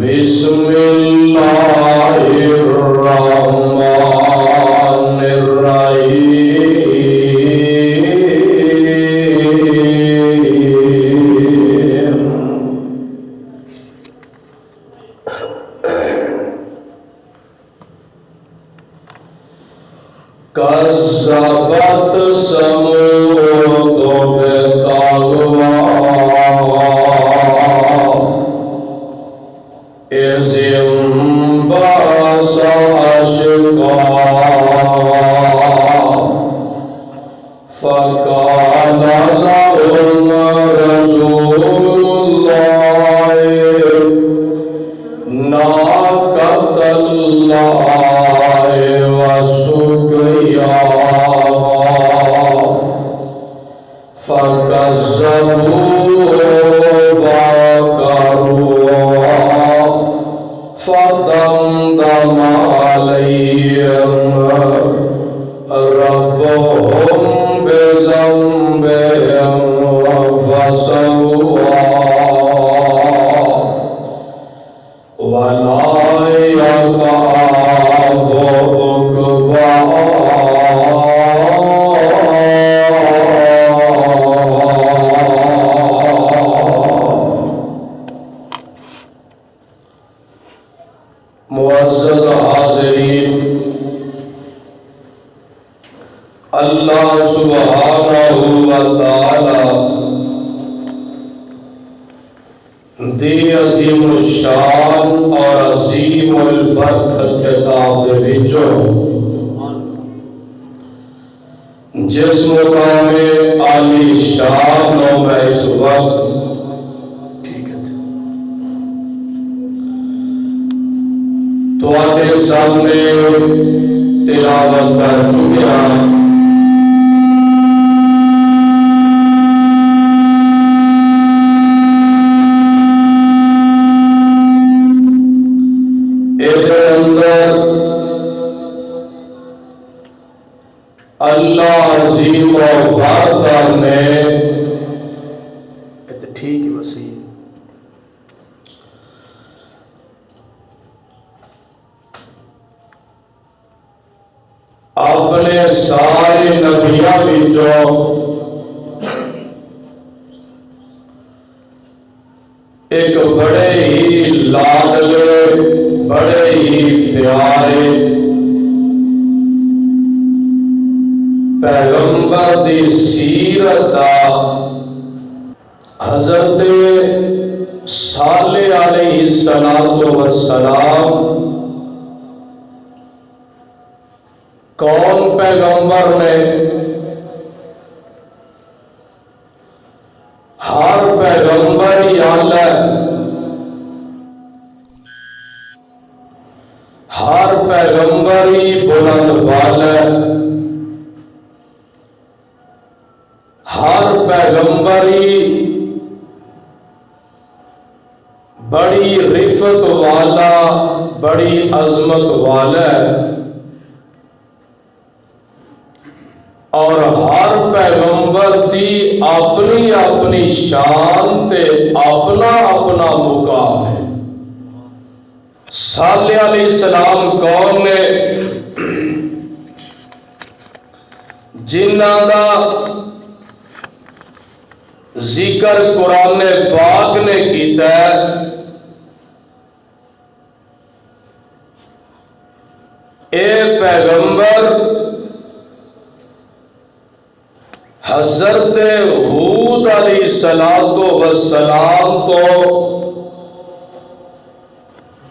بسم اللہ الرحمن الرحیم کذبت ثمود بطغواها إذ انبعث أشقاها فقال لهم رسول الله ناقة الله وسقياها فكذبوه فعقروها فدمدم عليهم ربهم بذنبهم فسواها ولا يخاف عقباها معزز حاضرین، اللہ سبحانہ وتعالی دی عظیم الشان اور عظیم البرکت کتاب دے وچوں جس مقام عالی شان نو میں اس وقت تواڈے سامنے تلاوت کر چکیا اے اندر اللہ عظیم و بارکہ نے ٹھیک ہے وسیع اپنے سارے نبیاں وچوں ایک بڑے ہی لاڈلے بڑے ہی پیارے پیغمبر دی سیرت حضرت صالح علیہ السلام کون پیغمبر نے ہر پیغمبر ہی اعلی ہے، ہر پیغمبر ہی بلند بال ہے، ہر پیغمبر ہی بڑی رفت والا بڑی عظمت والا ہے، اور ہر پیغمبر دی اپنی اپنی شان تے اپنا اپنا مقام ہے۔ صالح علیہ السلام کون نے جنہاں دا ذکر قرآن پاک نے کیتا ہے، اے پیغمبر حضرت ہود علیہ السلام تو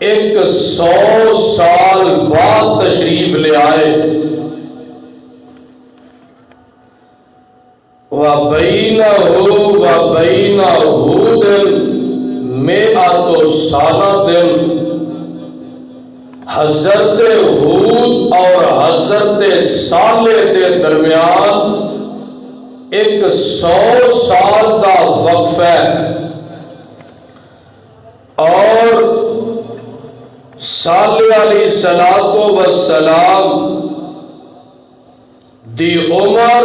100 سال بعد تشریف لے آئے، وَبَيْنَهُ وَبَيْنَ هُودٍ مِئَةُ سَنَةٍ، حضرت ہود اور حضرت صالح کے درمیان 100 سال کا وقف ہے، اور صالح علیہ السلام دی عمر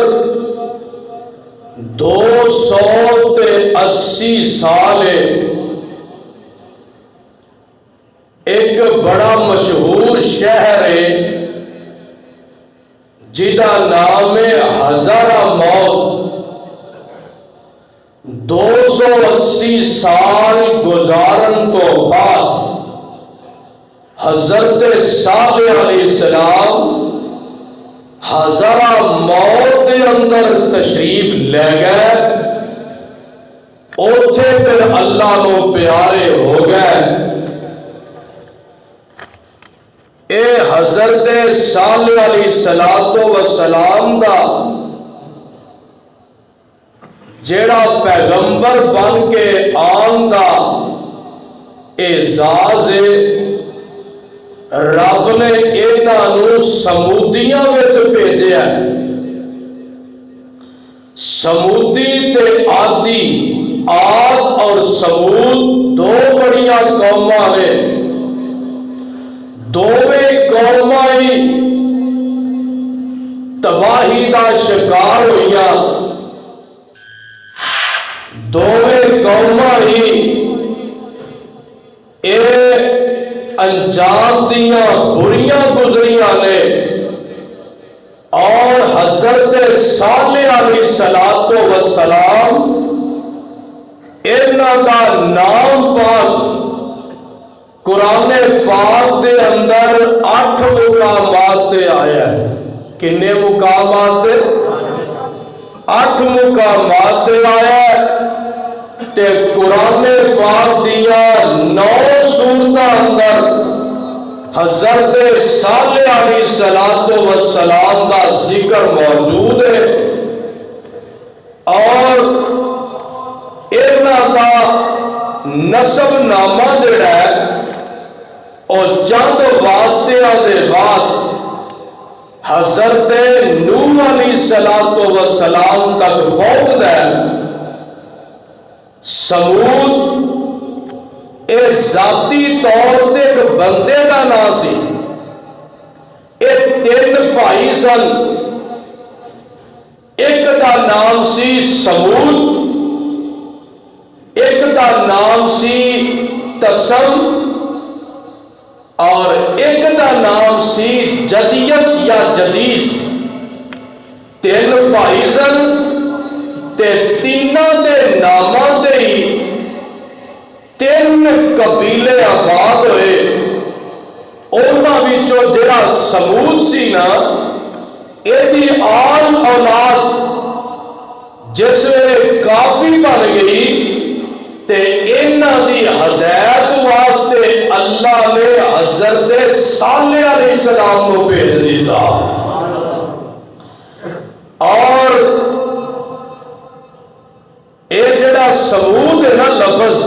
280 سال ہے، ایک بڑا مشہور شہر ہے جہاں نام ہے ہزارہ موت۔ 280 سال گزارن تو بعد حضرت صالح علیہ السلام ہزارہ موت کے اندر تشریف لے گئے، اوتھے پھر اللہ کو پیارے ہو گئے۔ اے حضرت صالح علیہ السلام دا جیڑا پیغمبر بن کے آن دا اعزاز ہے، رب نے انہاں سمودیاں وچ بھیجیا۔ سمودی تے عادی، عاد اور سمود دو بڑیاں قوماں نے، دوویں قوماں ہی تباہی دا شکار ہوئیاں، دوویں قوماں ہی اے انجام دیاں بریاں گزریاں نے، اور حضرت صالح علیہ السلام انہاں دا نام پاک قرآن پاک دے اندر 8 مقامات تے آیا ہے۔ کنے مقامات تے؟ 8 مقامات تے آیا ہے، تے قرآن پاک دیا 9 سورتاں اندر حضرت صالح علیہ السلام دا ذکر موجود ہے، اور انہاں دا نسب نامہ جڑا ہے اور چند واسطیاں دے بعد حضرت نوح علیہ السلام تک پہنچدا ہے۔ سمود اے ذاتی طور تے ایک بندے دا نام سی، اے 3 بھائی سن، ایک دا نام سی سمود، ایک دا نام سی تسم، اور ایک دا نام سی جدیس یا جدیس۔ 3 بھائی سن تے تیناں دے ناماں دے ہی 3 قبیلے آباد ہوئے۔ انہاں وچوں جڑا سمود سی نا، ایدی آل اولاد جس ویلے کافی بن گئی تے انہاں دی ہدایت واسطے اللہ نے حضرت صالح علیہ السلام کو بھیج دیتا، اور اے جڑا سمود ہے نا لفظ،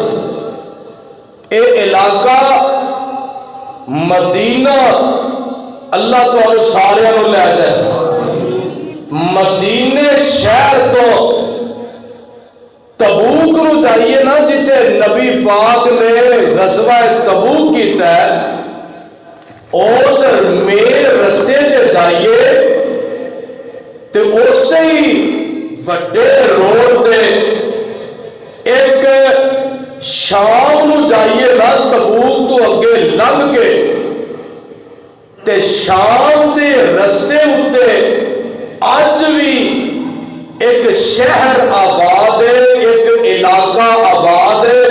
اے علاقہ مدینہ، اللہ تو سارے نو لے جائے، مدینے شہر تو تبوک نو جائیے نا، جتے نبی پاک نے غزوہ تبوک کیتا ہے، اس مین رستے تے جائیے تے اسی ہی بڑے روڈ تے ایک شام نو جائیے نا، تبوک تو اگے لنگ کے تے شام دے رستے اتے اج بھی ایک شہر آباد ہے، ایک علاقہ آباد ہے،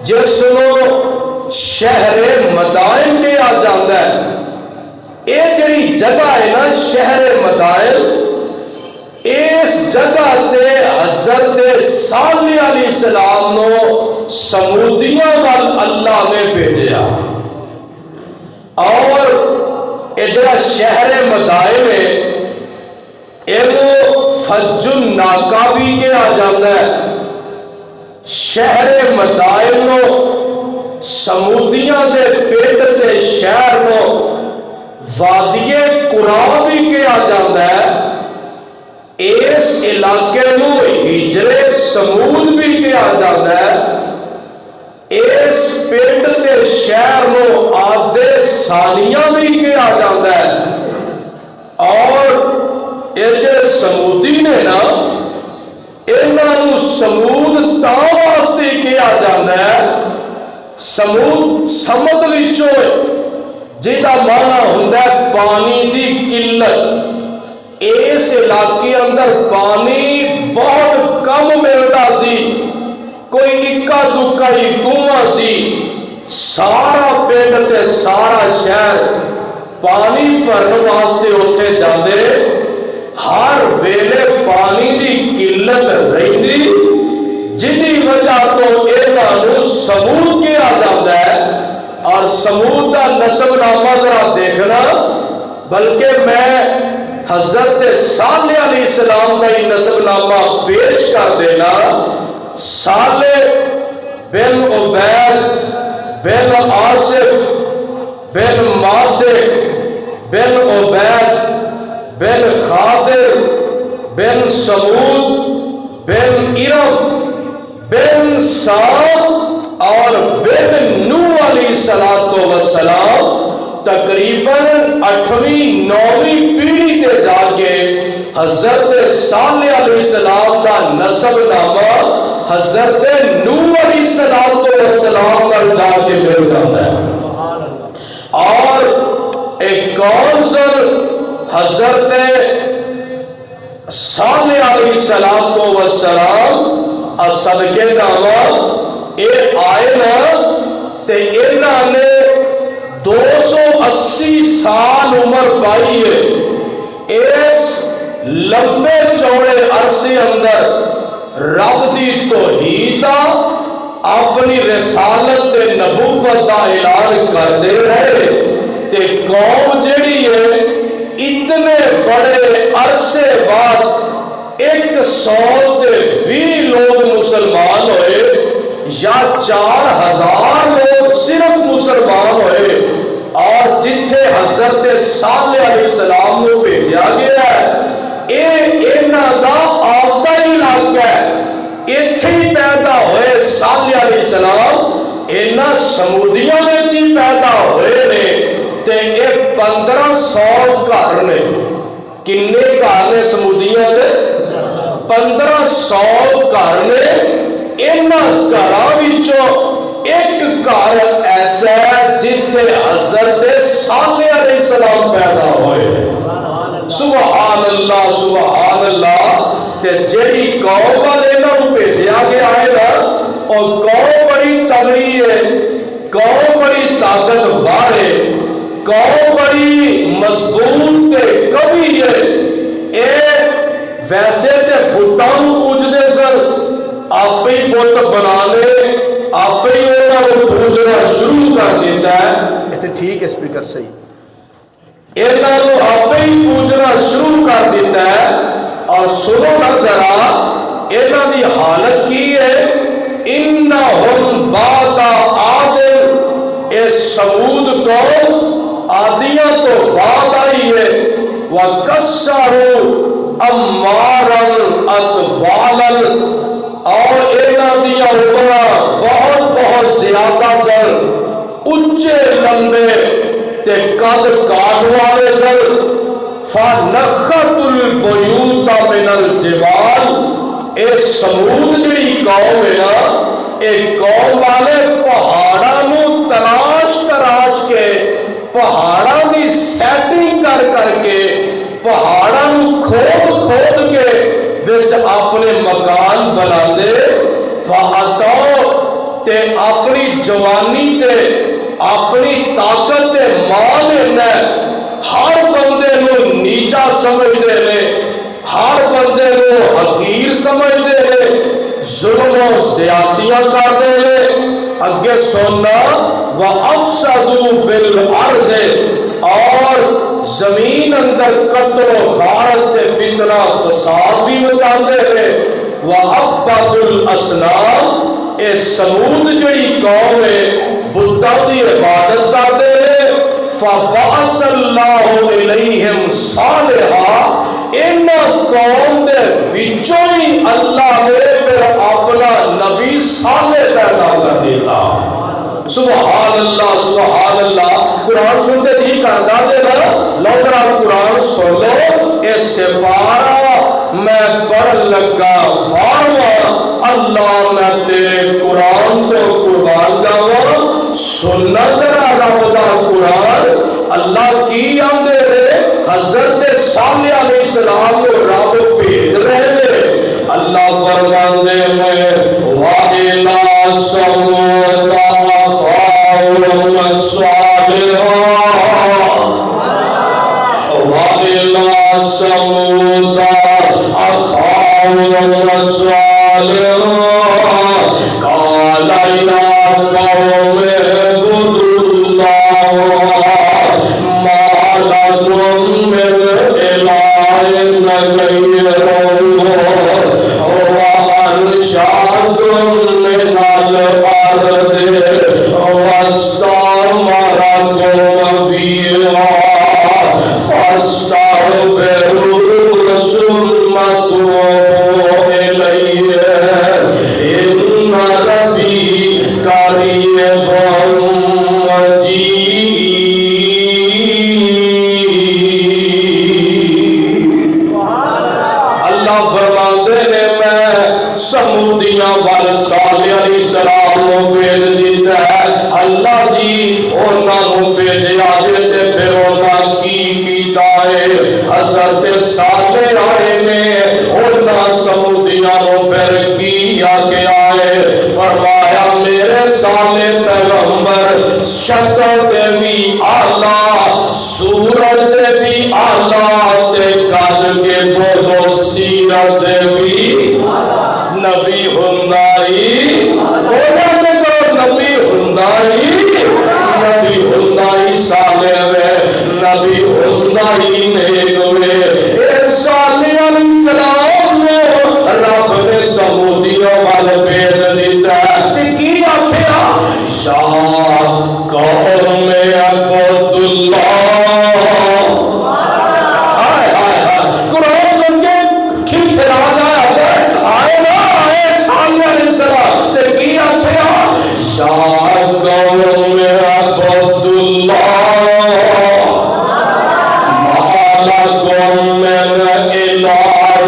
جس کو شہر مدائن کہا جاتا ہے۔ یہ جڑی جگہ ہے نا شہر مدائن، اس جگہ تے حضرت صالح علیہ السلام نو سمودیاں وال اللہ نے بھیجیا، اور یہ جڑا شہر مدائن ہے یہ فج الناقہ بھی کہا جاتا ہے۔ شہر مدائن نو سمودیاں دے پنڈ تے شہر نو وادی قرا بھی کہا جاتا ہے۔ اس علاقے نو ہجر سمود بھی کہا جاتا ہے۔ اس پنڈ تے شہر نو آدے ثانیہ بھی کہا جاتا ہے، اور یہ جو سمودی نے نا، انہوں سمود تا واسطے کہا جاتا ہے ਸਮੂਦ ਸਮਤ ਵਿੱਚੋਂ ਜਿਹਦਾ ਮਾਨਾ ਹੁੰਦਾ ਪਾਣੀ ਦੀ ਕਿੱਲਤ। ਇਸ ਇਲਾਕੇ ਅੰਦਰ ਪਾਣੀ ਬਹੁਤ ਕਮ ਮਿਲਦਾ ਸੀ, ਕੋਈ ਇੱਕਾ ਦੁੱਕਾ ਹੀ ਕੂਆ ਸੀ। ਸਾਰਾ ਪਿੰਡ ਤੇ ਸਾਰਾ ਸ਼ਹਿਰ ਪਾਣੀ ਭਰਨ ਵਾਸਤੇ ਉੱਥੇ ਜਾਂਦੇ। ਹਰ ਵੇਲੇ ਪਾਣੀ ਦੀ ਕਿੱਲਤ ਰਹਿੰਦੀ, ਜਿਹਦੀ ਵਜ੍ਹਾ ਤੋਂ ਇਹਨਾਂ ਨੂੰ ਸਮੂਦ ਕਿਹਾ ਜਾਂਦਾ ਹੈ। ਔਰ ਸਮੂਦ ਦਾ ਨਸਬਨਾਮਾ ਜ਼ਰਾ ਦੇਖਣਾ, ਬਲਕਿ ਮੈਂ حضرت صالح علیہ السلام کا ہی نسبنامہ پیش کر دینا۔ صالح بن عبید بن آصف بن ماسک بن عبید بن خاطر بن سمود بن ارم بن سام اور بن نوح علیہ السلام تقریباً 8ویں 9ویں پیڑھی تے جا کے حضرت صالح علیہ السلام کا نسب نامہ حضرت نوح علیہ السلام پر جا کے مل جاتا ہے۔ اور ایک کونسل حضرت صالح علیہ السلام صدقے دعویٰ اے آئے نا تے انہاں نے 280 سال عمر پائی ہے۔ اس لمبے چوڑے عرصے اندر رب دی توحید دا اپنی رسالت تے نبوت دا اعلان کردے رہے تے قوم جڑی ہے اتنے بڑے عرصے بعد 120 لوگ مسلمان ہوئے یا 4000 لوگ صرف مسلمان ہوئے۔ اور جتھے حضرت صالح علیہ السلام کو بھیجا گیا ہے انہاں دا آپدا علاقہ ہے، ایتھے ہی پیدا ہوئے صالح علیہ السلام، انہاں سمودیاں وچ ہی پیدا ہوئے نے تے 1500 گھر نے۔ کنے گھر نے سمودیاں دے؟ 1500 گھر نے۔ انہاں گھراں وچوں ایک گھر ایسا ہے جتھے حضرت صالح علیہ السلام پیدا ہوئے۔ سبحان اللہ سبحان اللہ۔ تے جڑی قوم والے انہاں نوں بھیجیا گیا ہے نا، اور قوم بڑی تگڑی ہے، قوم بڑی طاقتور ہے، قوم بڑی مضبوط تے قوی ہے۔ اے ویسے تے بتاں نوں پوجدے سن، آپ ہی بت بنانے، آپ ہی انہاں کو پوجنا شروع کر دیتا ہے۔ ایتھے ٹھیک ہے سپیکر صحیح، انہاں کو آپ ہی پوجنا شروع کر دیتا ہے۔ اور سنو نا ذرا انہاں دی حالت کی ہے۔ انہم بعد عاد، اے سمود قوم عادیاں تو بعد آئی ہے۔ وَكَسَّرُوا أَمَّارًا أَطْفَالًا، اور انہاں دیا عمرہ بہت بہت زیادہ سن، اچھے لمبے تے قد کاٹ والے سن۔ فَنَخَّتُ الْبُيُوتَ مِنَ الْجِبَالِ، اے سمود جڑی قوم ہے نا، اے قوم والے پہاڑاں نوں تراش تراش کے، پہاڑاں دی سیٹنگ کر کر کے، پہاڑاں نوں کھود کھود کے وچ اپنے مکان بنا دے۔ فَأَتَوْا، تے اپنی جوانی تے اپنی طاقت تے مان ہے، ہر بندے نو نیچا سمجھ دے نے، ہر بندے نو حقیر سمجھ دے نے، ظلم و زیادتیاں کر دے نے۔ اگے سننا، وَأَفْسَدُوا فِي الْأَرْضِ، اور زمین اندر قتل و غارت تے فتنہ فساد بھی مچاندے نے۔ وَعَبَّدُوا الْأَصْنَامَ، اے سمود جڑی قوم ہے بتاں دی عبادت کردے نے۔ فَبَعَثَ اللَّهُ إِلَيْهِمْ صَالِحًا، انہاں قوم دے وچوں ہی اللہ نے پھر اپنا نبی صالح پیدا کر دیتا۔ سبحان اللہ سبحان اللہ۔ قرآن سنتے ہی کردہ دے نا، لو ذرا قرآن سن لو، اس سے پارا میں پڑھ لگا بارواں اللہ میں تیرے قرآن تو قربان جاواں سننا ذرا رب دا قرآن اللہ کی آندے رہے حضرت صالح علیہ السلام کو رب بھیج رہے ہیں اللہ فرماندے میں وَإِلَىٰ ثَمُودَ أَخَاهُمْ صَالِحًا وَإِلَىٰ ثَمُودَ أَخَاهُمْ صَالِحًا قَالَ يَا قَوْمِ اعْبُدُوا اللَّهَ مَا لَكُم مِّنْ إِلَٰهٍ غَيْرُهُ وَأَنشَأَكُم مِّنَ الْأَرْضِ وَاسْتَعْمَرَكُمْ فِيهَا فَاسْتَغْفِرُوهُ ثُمَّ تُوبُوا إِلَيْهِ إِنَّ رَبِّي قَرِيبٌ مُّجِيبٌ۔ اللہ فرماندے نے میں سمودیاں وال صالح علیہ السلام کو بھیج دیتا ہے اللہ جی انہاں نوں بھیجیا جے تے پھر انہاں کی کیتا ہے حضرت صالح آئے نے انہاں سمودیاں نوں پھر کی آگے آئے فرمایا میرے صالح پیغمبر شکل تے بھی اعلیٰ صورت تے بھی اعلیٰ تے قد کے بولو سیرت بھی نبی ہندائی بولا تے کرو نبی ہندائی نبی ہندائی صالح وے نبی ہندائی نیک وے اے صالح علیہ السلام نے رب نے سمودیوں وال بھیج دیتا تے کی آکھیا یا قوم اعبدوا اللہ قرآن سن کے کھل پھرا جایا آئے نا آئے صالح علیہ السلام تے کی آکھیا یا قوم اعبدوا اللہ ما لکم من الہ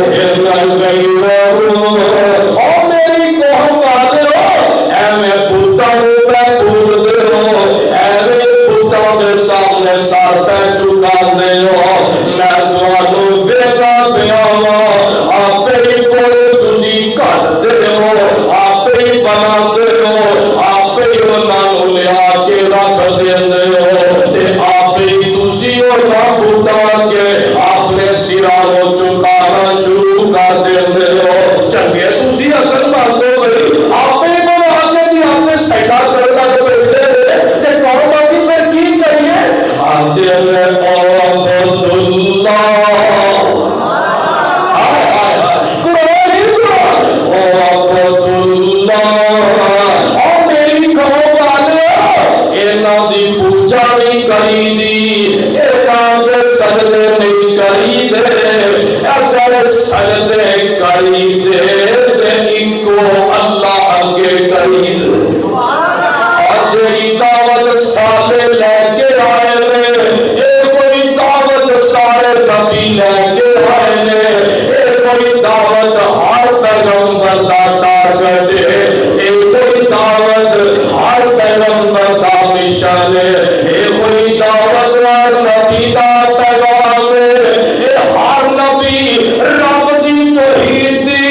غیرہ او میری قوم والو ایویں بتاں نوں پہ پوجدے ہو ایویں بتاں دے سامنے سر پہ چکاندے ہو میں تانوں ویکھدا پیا واں آپے ہی کوئی تسی کڈدے ہو آپے ہی بناندے ہو آپے ہی انہاں نوں لیا کے رکھ دیندے ہو تے آپے ہی تسی انہاں بتاں کے اپنے سراں نوں چکانا شروع کر دیندے ہو چنگے تسی عقل مند ہو گئی آپے ہی بنا کے جی اپنے سیڈا کرنا تے بیٹھے رہے تے کہو باقی میں کی کریے آتے میں عبد اللہ قرآن ہی عبد اللہ اور میری کہو والے انہاں دی پوجا نہیں کری دی انہاں دے سجدے نہیں کری دے اگر سجدے کری دے تے اکو اللہ اگے کری دے اور جڑی دعوت سالے لے کے آئے نے اے کوئی دعوت سارے نبی لے کے آئے نے اے کوئی دعوت ہر پیغمبر دا ٹارگٹ ہے اے کوئی دعوت ہر پیغمبر دا مشن ہے اے کوئی دعوت ہر نبی دا پیغام ہے اے ہر نبی رب دی توحید دی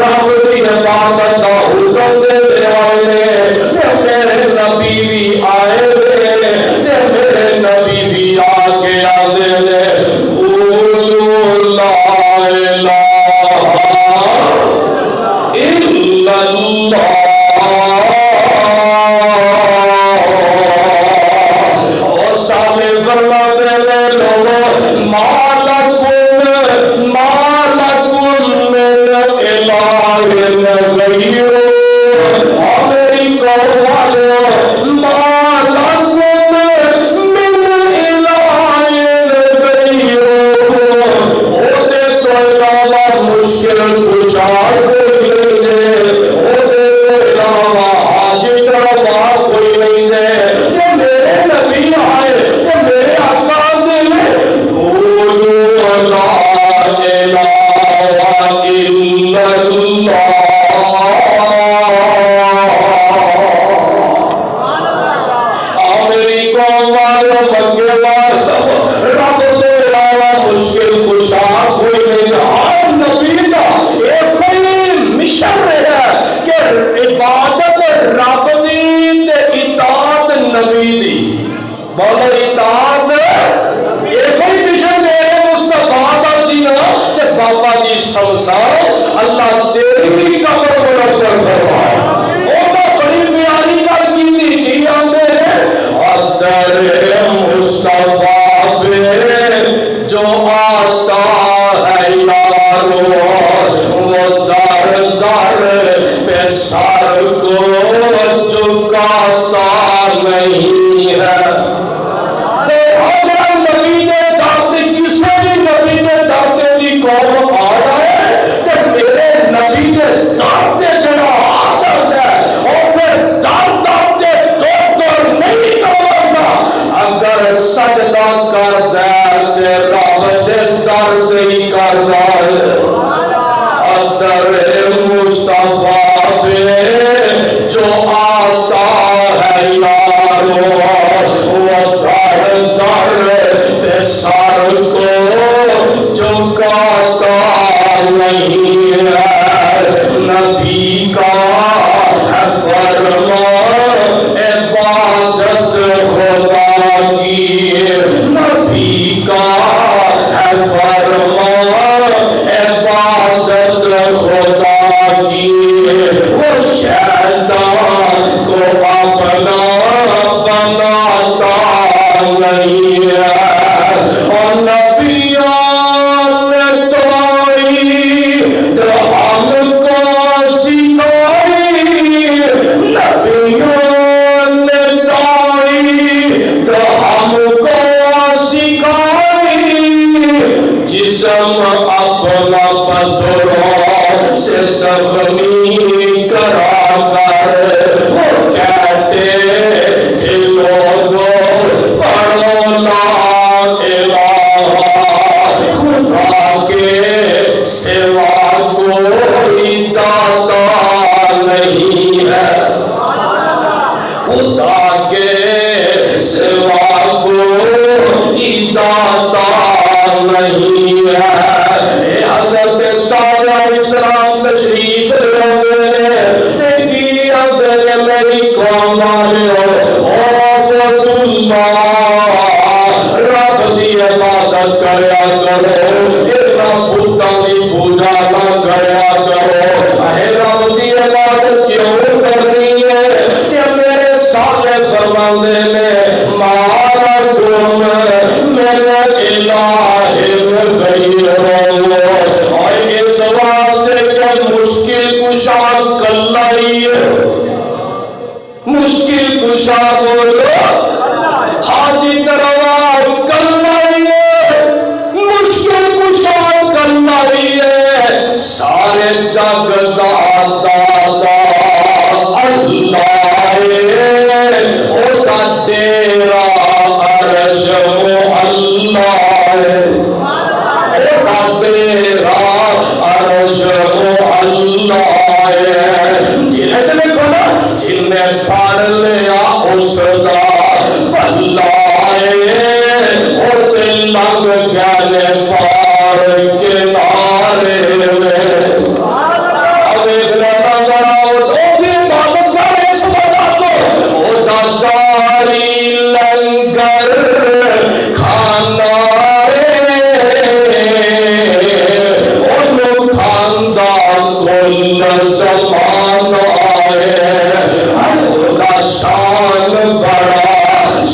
رب دی عبادت دا حکم دے آئے نے تے میرے نبی بھی آئے نے تے میرے نبی بھی آ کے آندے نے قولوا لا الہ الا اللہ اور سامنے فرماتے ہیں لوگوں ما لکم من الہ غیرہ اور میری قوم والو ما لکم من الہ غیرہ او دے تو علاوہ مشکل کشا کوئی نہیں دے او دے تو علاوہ حاجت روا کوئی نہیں دے کہ میرے نبی آئے کہ میرے آقا دے قولوا لا الہ والو مکے والو رب دے علاوہ مشکل کشا کوئی نہیں. ہر نبی کا ایک ہی مشن ہے کہ عبادت رب دی تے اطاعت نبی دی. بولو اطاعت ایک ہی مشن ہے مصطفیٰ دا سی نا کہ بابا جی سمسان اللہ تیری قبر منور فرمائے. وہ بڑی پیاری گل کی کی آندے در مصطفیٰ پہ جو آتا ہے یارو وہ در در پہ سر کو چکاتا نہیں ہے. نبی نے داتے کسی بھی نبی نے داتے کی قوم آ رہا ہے کہ میرے نبی نے داتے جڑا عادت ہے اور پھر داتے تو نہیں کرنا. اگر سجدہ کر دے تے رب دے درد ہی کر دے. در مصطفیٰ پہ جو آتا ہے یارو وہ در در پہ سر کو جھکاتا نہیں ہے. نبی کا ہے فرمان عبادت خدا کی. نبی کا ہے فرمان عبادت خدا کی. وہ شیطان کو اپنا بناتا نہیں ہے. اور نبیوں نے توحید ہم کو سکھائی. نبیوں نے توحید ہم کو سکھائی. جسم اپنا پتھروں سے زخمی کرا کر وہ کہتے تھے لوگوں پڑھو لا الہ خدا کے سوا کوئی داتا نہیں ہے. خدا کے سوا کوئی داتا نہیں ہے. حضرت صالح علیہ السلام تشریف لے دیکھی اندر میری قوم والو عبد اللہ رب دی عبادت کریا کرو. رب بتاں دی پوجا نہ کریا کرو. اے رب دی عبادت کیوں کرنی ہے کہ میرے صالح فرماندے نے مالکم من الہ غیر اللہ. اور اس واسطے کہ مشکل کشا کلا ہی ہے. مشکل کشا بولو حاجی دروا کلا ہی ہے. مشکل کشا کلا ہی ہے. سارے جگ داتا اللہ ہے. او دا ڈیرا عرش اللہ ہے. او دا ڈیرا عرش اللہ ہے. جن نے پڑھ لیا اس دا بھلا ہے. اور دل لگ گئے پار کنارے میں. اب ایک نظر آؤ تو بھی بات کرے اس وجہ کو او دا جاری لنگر کھانا زمانہ ہے. اللہ شان بڑا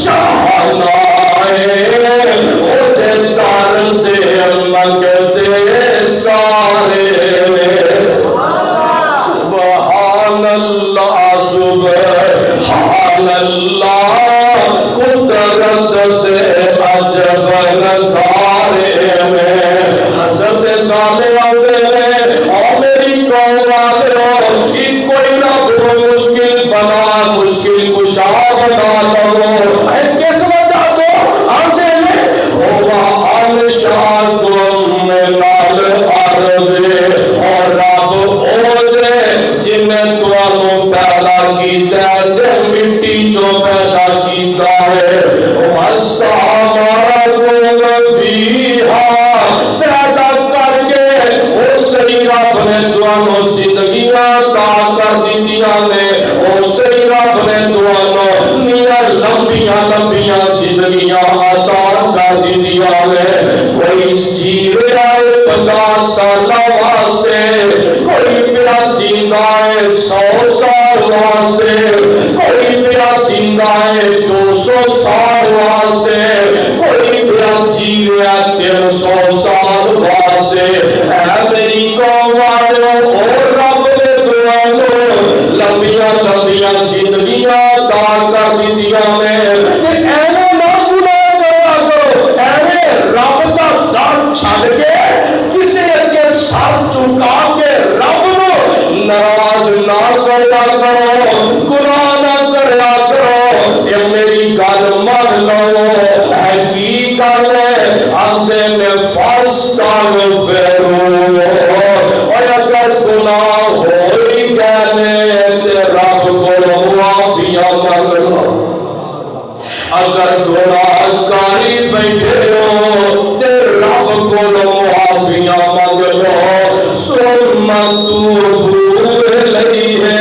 شانہ ہے. اُدھے درد منگتے سارے میں. سبحان اللہ سبحان اللہ قدرت دے عجب نظارے میں. حضرت صالح اور میری قوم والوں کوئی نہ کوئی مشکل بنا مشکل کشا بنا لو. کس وجہ تو آتے ہیں ہوا انشاء تم نال عرض اور رب اوجے جن تو پیدا کیتا ہے مٹی جو پیدا کیتا ہے. 300 سال واسطے، کوئی پیا جی رہا 300 سال واسطے۔ اے میری قوم والو، اور رب نے تمہیں لمبیاں لمبیاں زندگیاں عطا کر دتیاں نے، تے ایویں نہ گناہ کریا کرو، ایویں رب دا ڈر چھڈ کے کسے اگے سر چکا کے رب نو ناراض نہ کریا کرو، گناہ نہ کریا کرو۔ یہ میری گل من لو، ہے کی گل ہے؟ آندے میں فاستغفروا، اور اگر گناہ ہو ہی گئے تے رب کو معافیاں مانگ لو۔ اگر گناہ کاری بیٹھے ہو تے رب کو معافیاں مانگ لو۔ ثم توبوا الیہ،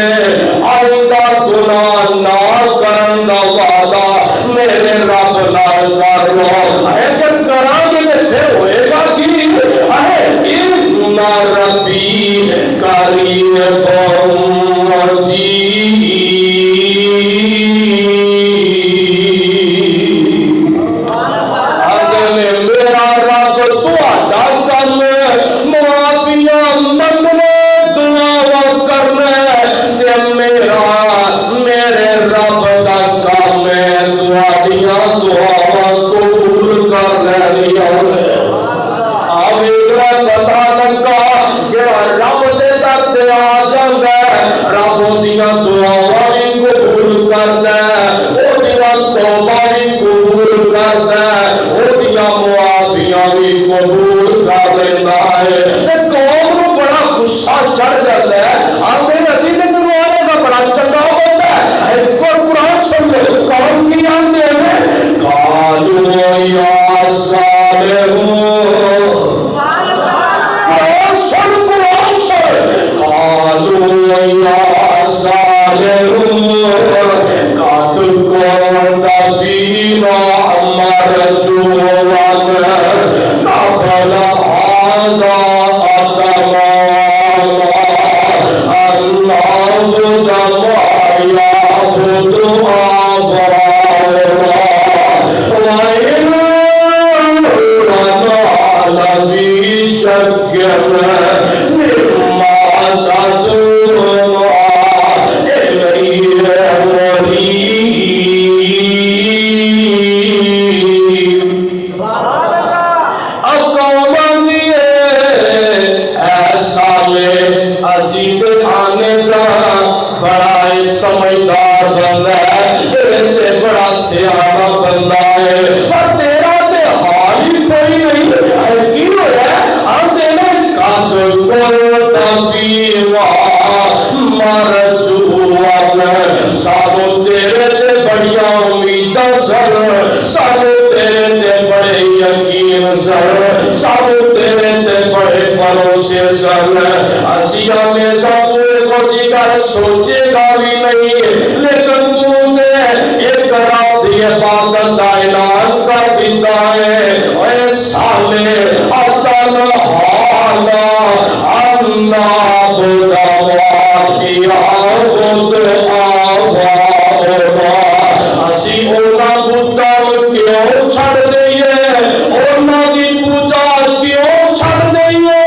آئندہ گناہ نہ کرن دا وعدہ میرے رب نال کر لو۔ اگر کران گے تے پھر ہوئے گا کی؟ ان ربی قریب مجیب، سوچے گا بھی نہیں، لیکن تو نے ایک رات عبادت کا اعلان کر دیتا ہے، اے سالے اتنہانا انا بدوا یعبد آباؤنا، اسی اونا بتاں کیوں چھڑ دئیے، اونا دی پوجا کیوں چھڑ دئیے،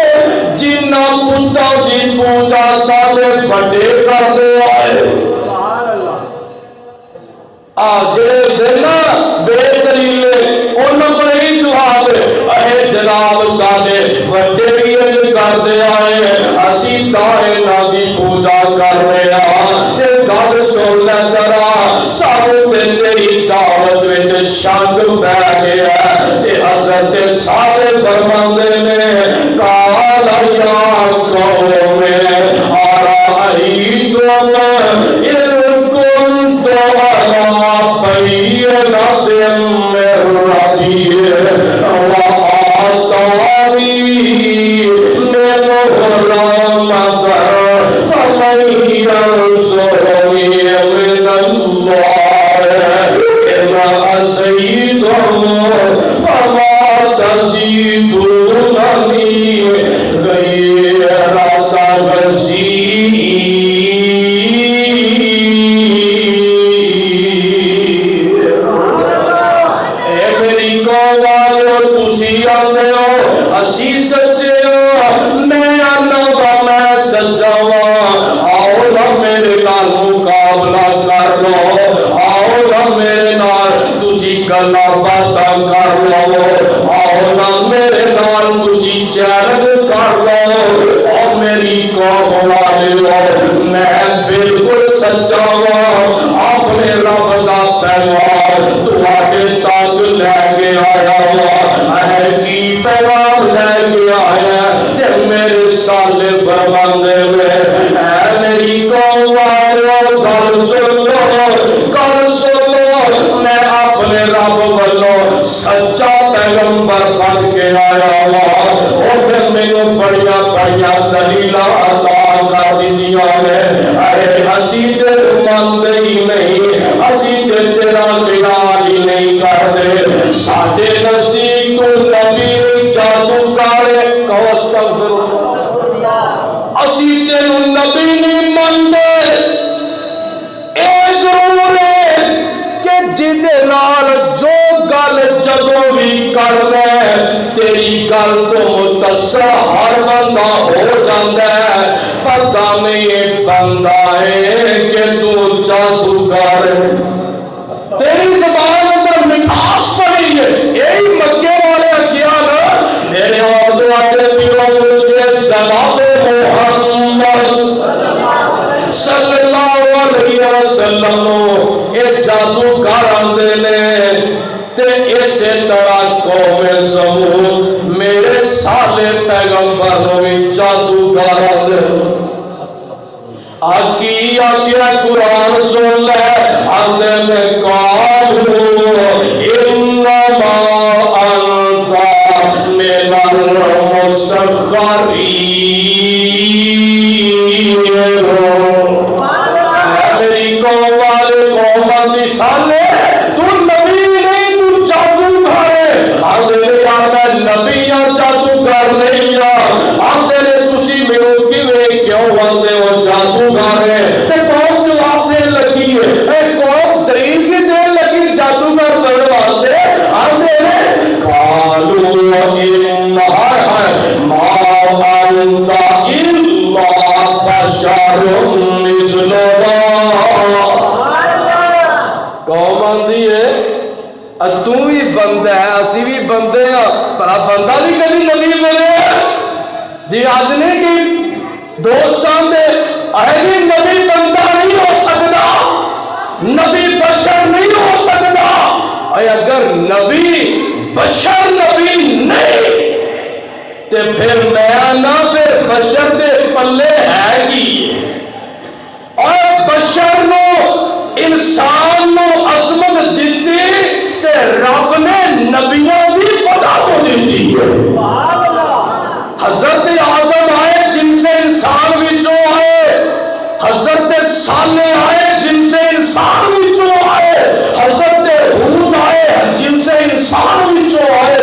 جنہ بتاں دی پوجا سالے بڑے کر دے آئے۔ آجے دینا بے دلیلے انہوں نے ہی جواب اے جناب سانے وڈے بھی انج کر دے آئے، اسی کائنہ دی پوجا کر رہے ہیں۔ تے گل سن لے ذرا، سانو تیری دعوت وچ شک پہ گیا، تے حضرت صالح فرماندے نے قال یا قوم ارائیتم ان کنت علی بینۃ من ربی وآتانی منہ رحمۃ فمن ینصرنی من اللہ ان عصیتہ فما تزیدوننی غیر تبصیر۔ گلا باتاں کر لو، آؤ نا میرے نال تسی چیلنج کر لو، اور میری قوم والو میں بالکل سچا ہوں، اپنے رب دا پیغام تواڈے تک لے کے آیا ہوا ہے، کی پیغام لے کے آیا تے میرے سالے فرماندے ہوئے اے میری قوم والو گل سن لو، گل سن لو، میں اپنے رب والوں سچا پیغمبر بن کے آیا ہوا، اور مینوں بڑیاں بڑیاں دلیلاں عطا کر دتیاں نے، ارے اسی تے مانتے ہی نہیں، اسی تے تیرا خیال ہی نہیں کرتے، ساڈے نزدیک تو نبی جادوگر کو استغفر اسی تینوں نبی نہیں مانتے، اے ضرور ہے کہ جدے نال جو گل جدوں بھی کرنا تیری گل تو متصل ہر بندہ ہو جاتا ہے، پتہ نہیں بندہ ہے کہ تو جادوگر ہے، تیری زبان اندر مٹھاس پڑی ہے، یہی مکے والے کیا نا، میرے اور دعاتے پیروں مجھے جناب محمد صلی اللہ علیہ وسلم اے جادوگر آندے نے تے اسی طرح قوم سمود میرے سالے پیغمبر نو بھی جادوگر آندے آکی آکیا قرآن سن لے آندے میں قالو انما انتا من المسخرین، میری قوم والے قوم دی سالے تو نبی نہیں تو جادوگر ہے، آندے نے یار میں نبی یا جادوگر نہیں ہاں، آندے نے تسی میرے کیویں کیوں آندے ہو جادوگر ہے، تے قوم جواب دین لگی ہے، اے قوم دلیل کی دین لگی جادوگر بننے واسطے، آندے نے قالوا انما انت الا بشر مثلنا، قوم آندی ہے تو بھی بندہ ہے اسی بھی بندے ہیں، پر بندہ بھی کبھی نبی ملے جی آج نہیں کہ دوستان دے اہلی نبی بندہ نہیں ہو سکتا، نبی بشر نہیں ہو سکتا، اور اگر نبی بشر نبی نہیں تے پھر میں نہ پھر بشر دے پلے ہے گی، اور بشر نو انسان نو عظمت دیتی تے رب نے نبیوں بھی پتا تو دیتی ہے، حضرت آدم آئے جن سے انسان وچوں آئے، حضرت صالح آئے جن سے انسان وچوں آئے، حضرت ہود آئے جن سے انسان وچوں آئے،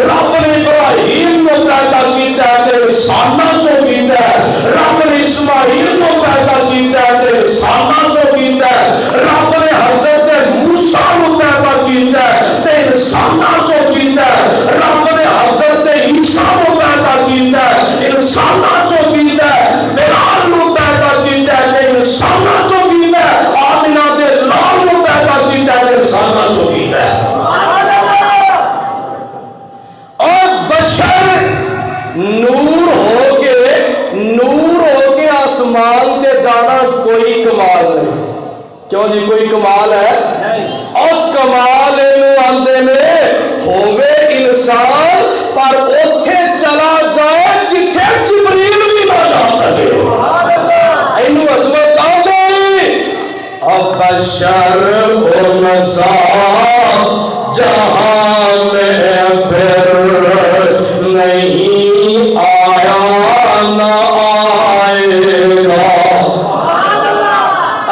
رب نے ابراہیم کو پیدا کیتا ہے تے انساناں چوں کیتا ہے، رب نے اسماعیل کو پیدا کیتا ہے تے انساناں چوں کیتا ہے، رب نے حضرت موسیٰ کو پیدا کیتا ہے تے انساناں چوں کیتا ہے، رب نے حضرت عیسیٰ کو پیدا کیتا ہے انساناں چوں کیتا ہے، بلال کو پیدا کیتا ہے تے انساناں چوں کیتا ہے، آمنہ دے لال کو پیدا کیتا ہے تے انساناں چوں کیتا ہے، اور بشر نور ہو کے آسمان تے جانا کوئی کمال نہیں، کیوں جی کوئی کمال ہے، اور کمال انہوں آندے نے ہووے انسان پر اوتھے چلا جائے جتھے جبریل بھی نہ جا سکے، انہوں عظمت آندے اور بشر و نساء جہاں میں پھر نہیں آیا نہ آئے گا،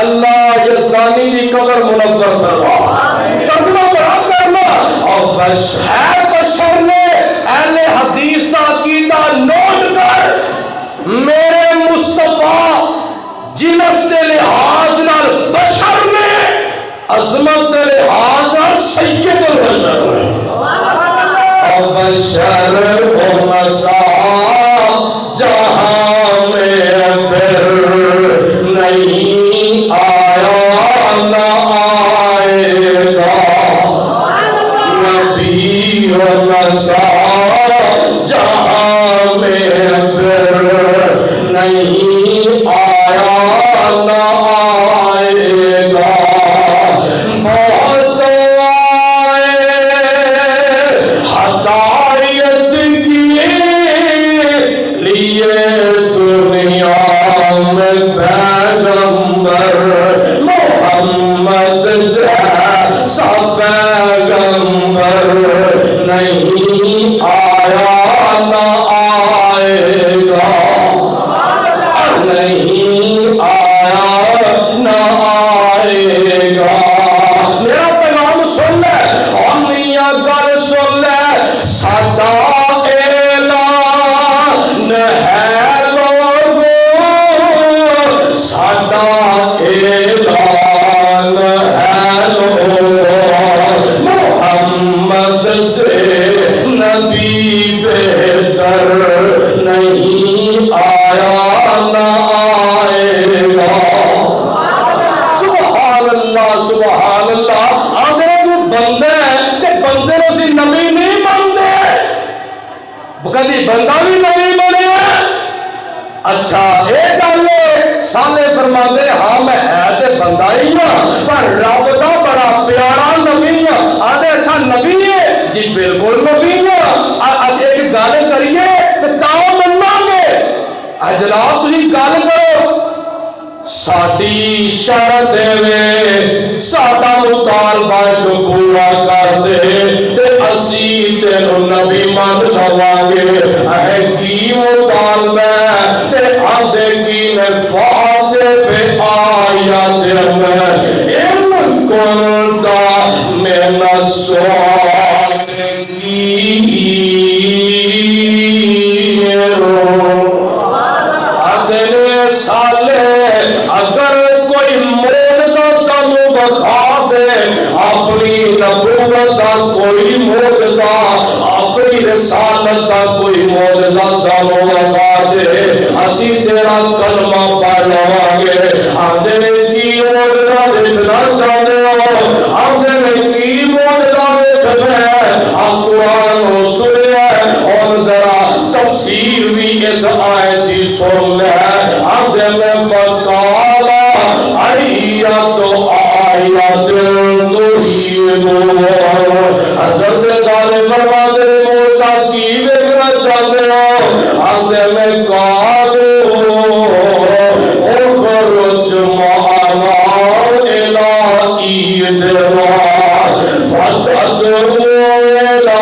اللہ یزدانی دی قبر منور فرما، ترجمہ بڑا کرنا، اور بشر نے اہل حدیث کا عقیدہ نوٹ کر، میرے مصطفیٰ جنس کے لحاظ نال بشر نے، عظمت کے لحاظ نال سید البشر نے، اور بشر و نساء جہاں میں پھر نہیں آیا نہ آئے گا، نسا جہاں میں پھر نہیں آیا نہ آئے گا بہت آئے ہدایت کے لیے دنیا میں پیغمبر محمد جیسا پیغمبر نہیں آیا نہ آئے گا نہیں آیا نہ آئے گا میرا پیغام سن لے اور میاں گل سن لے ساڈا اعلان ہے لوگوں ساڈا اعلان ہے لوگوں محمد سے نبی بہتر نہیں آیا نہ آئے گا سبحان اللہ سبحان اللہ اگر تو بندہ ہے کہ بندے نو سی نبی نہیں مانتے کدی بندہ بھی نبی بنے اچھا ایک گل سالے فرماتے ہاں میں ہے تے بندہ ہی ہاں پر رب دا بڑا پیارا نبی ہاں آدھے اچھا نبی ہے جی بالکل نبی ہاں اس ایک گل کریے تے تاں مننا گے جناب تسی گل کرو ساڈی شرط وے ساڈا مطالبہ پورا کر دے تے اسی تینوں نبی مان لواں گے اے کی مطالبہ تے آندے کی نے فاتح پہ آیات میں ان کنتا من الصادقین اگلے سالے اگر کوئی معجزہ سانو بتا دے اپنی نبوت دا کوئی معجزہ اپنی رسالت دا کوئی معجزہ سانو بتا دے اسی تیرا کلمہ پڑھ لواں گے آندے نے کی معجزہ دیکھنا چاہتے ہو آندے نے کی معجزہ دیکھنا ہے قرآن کو سنیا اور ذرا تفسیر بھی اس آیت کی سن لے آندے میں فقالا آیات آیات تحیدو حضرت صالح فرماتے موسیٰ کی دیکھنا چاہتے ہو آندے میں قالو اخرج معنا الى عیدنا فتدعو الى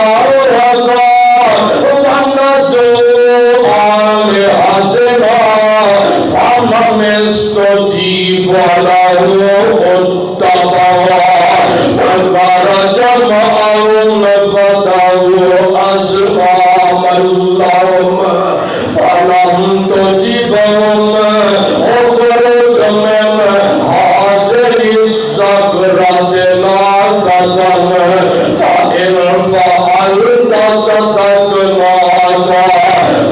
رضا وندعو آلهتنا فمن استجیب له اتبع فخرج معهم فتدعو أزمام لهم فلم تجبهم اخرج من هذه الصخرة لا قدم فإن فعلت صدقناك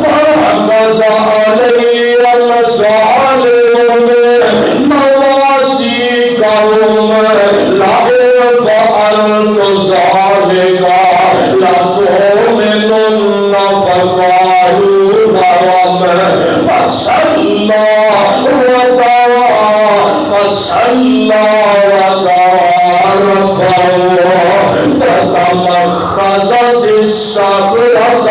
فأخذ عليهم صالح مواسيقهم لئن فعلت ذلك لتؤمنن فقالوا نعم فصلى فتمخضت الصخرة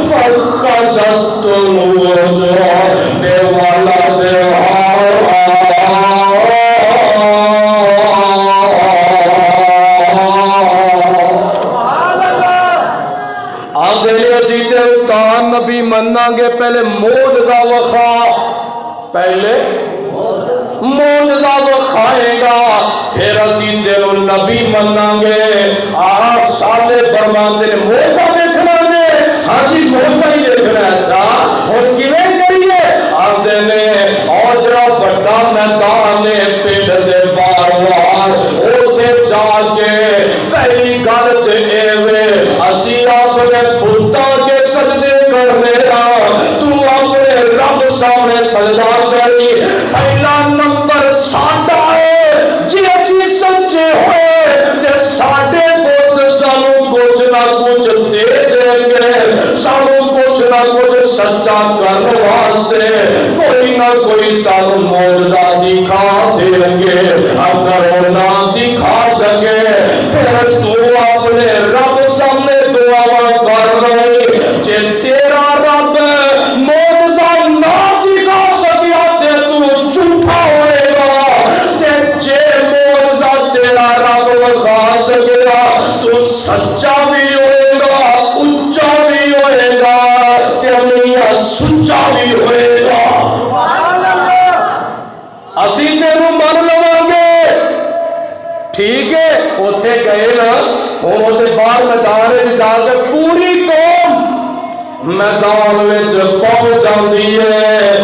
فخذت الوجوه بولدها نبی مننا گے پہلے معجزہ وخا پہلے معجزہ وخائے گا پھر اسی تینوں نبی مننا گے آپ سالے فرماتے ہیں معجزہ دیکھنا گے ہاں جی معجزہ ہی دیکھنا ہے اچھا اور کیویں کریے آندے نے اور جڑا بڑا میدان ہے پنڈ دے باروار اوتھے جا کے پہلی گل تے ایویں اسی اپنے بتاں کے سجدے کرنے تو اپنے رب سامنے سجدہ کری پہلا نمبر ساڈا ہے جی اسی سچے ہوئے تے ساڈے بت سانو کچھ نہ کچھ دے کوئی نہ کوئی سانو موجزہ دکھا دیں گے اگر وہ نہ دکھا سکے پھر تو اپنے رب سامنے دعا کر رہی جے تیرا رب موجزہ نہ دکھا سکیا تے تو جھوٹا ہوئے گا تے جے موجزہ تیرا رب دکھا سکیا تو سچا بھی ہوئے گا اچا بھی ہوئے گا تے میاں سچا بھی ہوئے گا اسی تینوں من لواں گے ٹھیک ہے اوتھے گئے نا ہن اوتھے باہر میدان وچ جا کے پوری قوم میدان وچ پہنچ جاندی ہے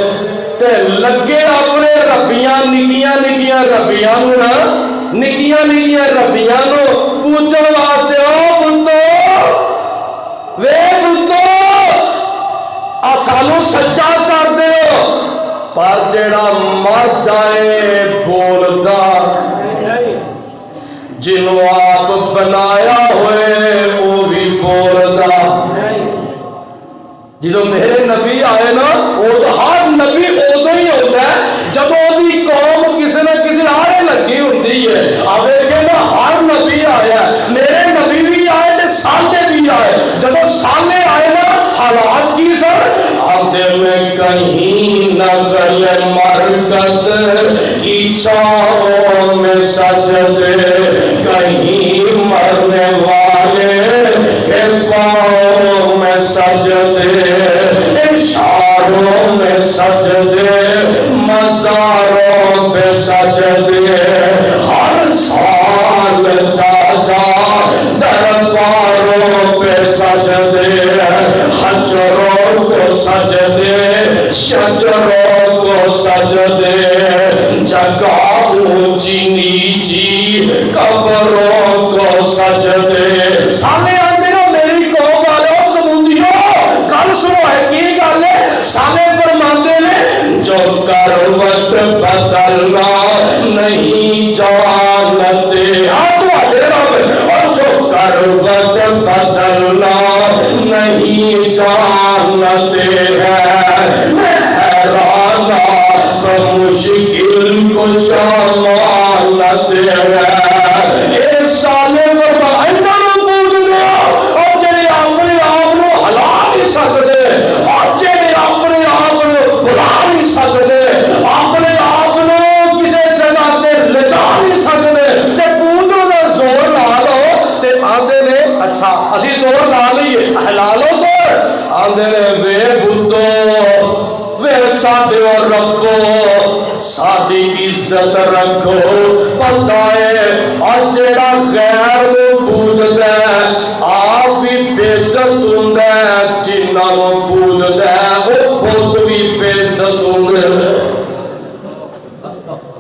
تے لگے اپنے ربیاں نکیاں نکیاں ربیاں نوں نا نکیاں نکیاں ربیاں نوں پوچھن واسطے او بندو وے بندو سانو سچا کر دیو پر جڑا مر جائے بولدا جنوں آپ بنایا ہوئے وہ بھی بولدا جدو میرے نبی آئے نا ہر نبی ادو ہی ہوتا ہے جب وہ قوم کسی نہ کسی آرے لگی ہوتی ہے آپ دیکھیں نا ہر نبی آیا میرے نبی بھی آئے تے سالے بھی آئے جب سالے آئے نا حالات کی سر آدھے میں کہیں نقل مرکت کی چھاؤں میں سجدے کہیں مرنے والے کے پاؤں میں سجدے اشاروں میں سجدے مزاروں پہ سجدے ہر سال جا جا درباروں پہ سجدے حجروں کو سجدے شجروں کو سجدے جگہ اونچی نیچی قبروں کو سجدے سامنے آتے ہو میری قوم والے سمندیوں کل سنو ہے کی گل ہے سامنے فرماتے ہیں جو کروٹ بدلنا نہیں جانتے اور جو کروٹ بدلنا نہیں جانتے ہیں میں حیران مشکل کو مانتے ہیں ایک سالے انہوں پوچھ دیا اور جڑے اپنے آپ کو ہلا نہیں سکتے اور جڑے اپنے آپ کو بلا نہیں سکتے اپنے آپ کو کسی جگہ تے لے جا نہیں سکتے تے پوچھو نا زور لا لو تے آندے نے اچھا اسی زور لا لئیے ہلا لو زور آندے نے وے بھتو وے ساڈے اور ربو ساڈی عزت رکھو پتہ ہے اور جڑا غیر نو پوجدا ہے آپ بھی بے عزت ہوندا ہے جنہاں نو پوجدا ہے او خود بھی بے عزت ہوندے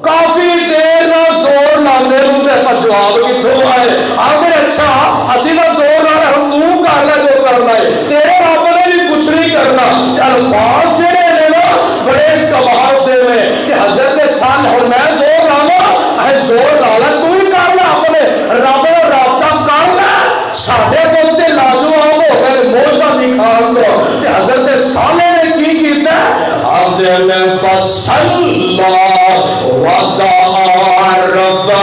کافی دیر نہ زور لاندے ہوندے پر جواب کتھوں آئے آندے اچھا اسی نہ زور لا رہے ہم تو کر لے جو کرنا ہے تیرے رب نے بھی کچھ نہیں کرنا الفاظ جڑے نے نا بڑے کمال دے میں کہ حضرت سان ہن میں زور لاواں اے زور لا لے تو ہی کر لے اپنے رب نال رابطہ کر لے ساڈے کول تے لاجواب ہو گئے موجزہ دکھان کو تے حضرت صالح نے کی کیتا آندے میں فصلہ ودعا ربہ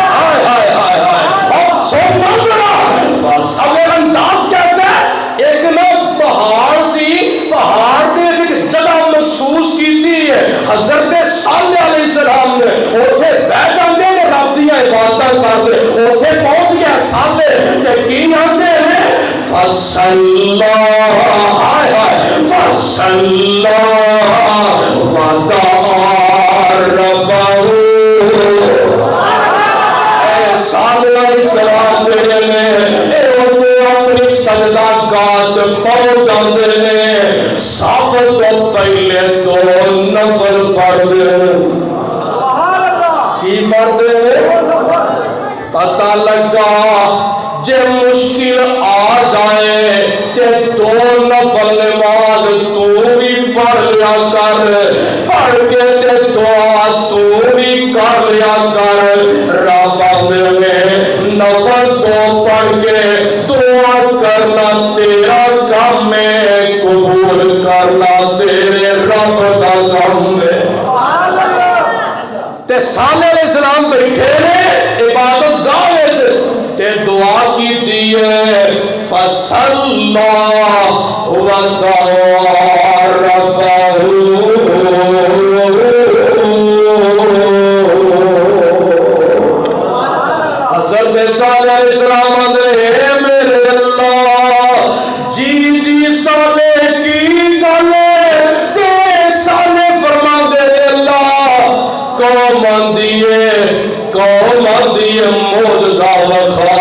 ہائے ہائے ہائے ہائے اور سو منظرہ فصلہ انداز کیسے ایک نا پہاڑ سی پہاڑ کے ایک جگہ مخصوص کیتی ہے حضرت صالح علیہ السلام نے اوتھے بیٹھ جاندے نے رب دی عبادت کردے اوتھے پہنچ گیا صالح تے کی آندے ہیں فصلہ ہائے ہائے فصلہ ودعا ربہ صالح علیہ السلام جڑے نے اے اوتے اپنی سجدہ گاہ پہنچ جاندے نے سب تو پہلے تو نفل پڑھدے کی پڑھدے پتہ لگا جے مشکل آ جائے تے تو نفل نماز تو بھی پڑھ لیا کر پڑھ کے تے دعا تو بھی کر لیا کر رب میں نفل تو پڑھ کے دعا کرنا تیرا کام میں قبول کرنا تیرے رب دا کام ہے۔ تے صالح علیہ السلام بیٹھے نے عبادت گاہ وچ تے دعا کیتی ہے فصلى ودعا ربه حضرت صالح علیہ السلام نے میرے اللہ جی جی صالح کی گل تے صالح فرما دے اللہ قوم آندی ہے معجزہ وخا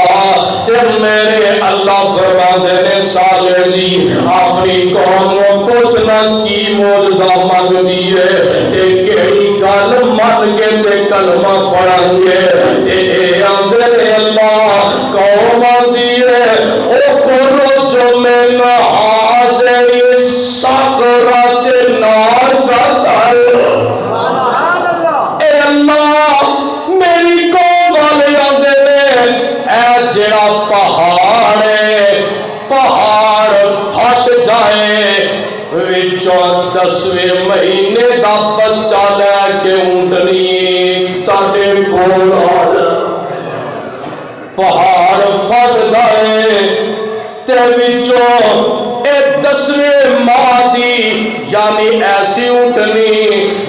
تے میرے اللہ فرما دے نے صالح جی اپنی قوم کو پوچھنا کی معجزہ مانگ دیئے تے کیڑی گل من کے تے کلمہ پڑھن گے تے اے آندے نے اللہ قوم آندی ہے اخرج من هذه الصخرة نار کا در اے اللہ میری قوم والے آندے نے اے جڑا پہاڑ ہے پہاڑ پھٹ جائے وچوں 10ویں مہینے دا بچہ لے کے اونٹنی ساڈے کول آ جائے پہاڑ پھٹ جائے تے وچوں اے 10ویں ماہ دی یعنی ایسی اونٹنی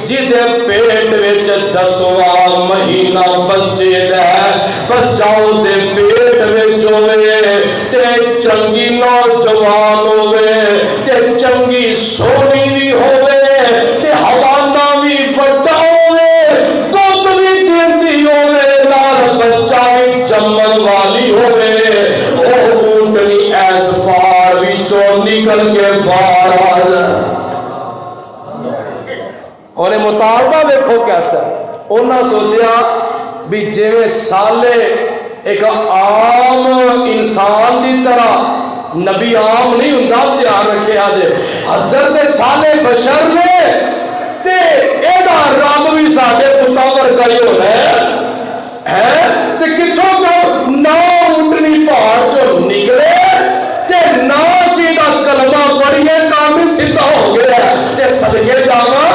جدے پیٹ وچ 10واں مہینہ بچے دے بچاؤ دے پیٹ وچ ہوئے تے چنگی نوجوان ہوئے تے چنگی سونی بھی ہوئے تے حوانہ بھی وڈا ہوئے دودھ بھی دیندی ہوئے نال بچہ بھی جمن والی ہوئے او اونٹنی ایس پار وچوں نکل کے باہر آ جائے اور مطالبہ دیکھو کیسا انہاں سوچیا بھی جویں صالح ایک عام انسان دی طرح نبی عام نہیں ہوندا دھیان رکھیا جے حضرت صالح بشر نے تے ایدا رب بھی ساڈے پتاں ورگا ہی ہونا ہے تے کتھوں کو نہ اونٹنی پہاڑ چوں نکلے تے نہ سیدھا کلمہ پڑھیے کام ہی سیدھا ہو گیا تے صدقے جاواں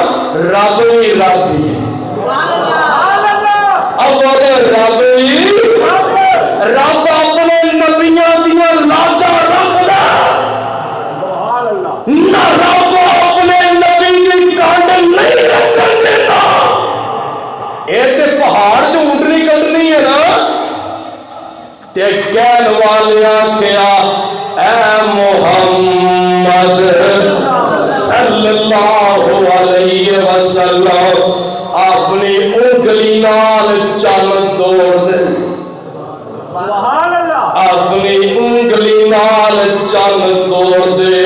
رب بھی رب بھی اب رب بھی رب اپنے نبیاں دیا لاجا رب دا نہ رب اپنے نبی کی کانڈ نہیں رکھن دیتا اے تے پہاڑ جو اونٹنی کٹنی ہے نا تے کہن والے آکھیا اے محمد صلی اللہ علیہ وسلم اپنی انگلی نال چن توڑ دے اپنی انگلی نال چن توڑ دے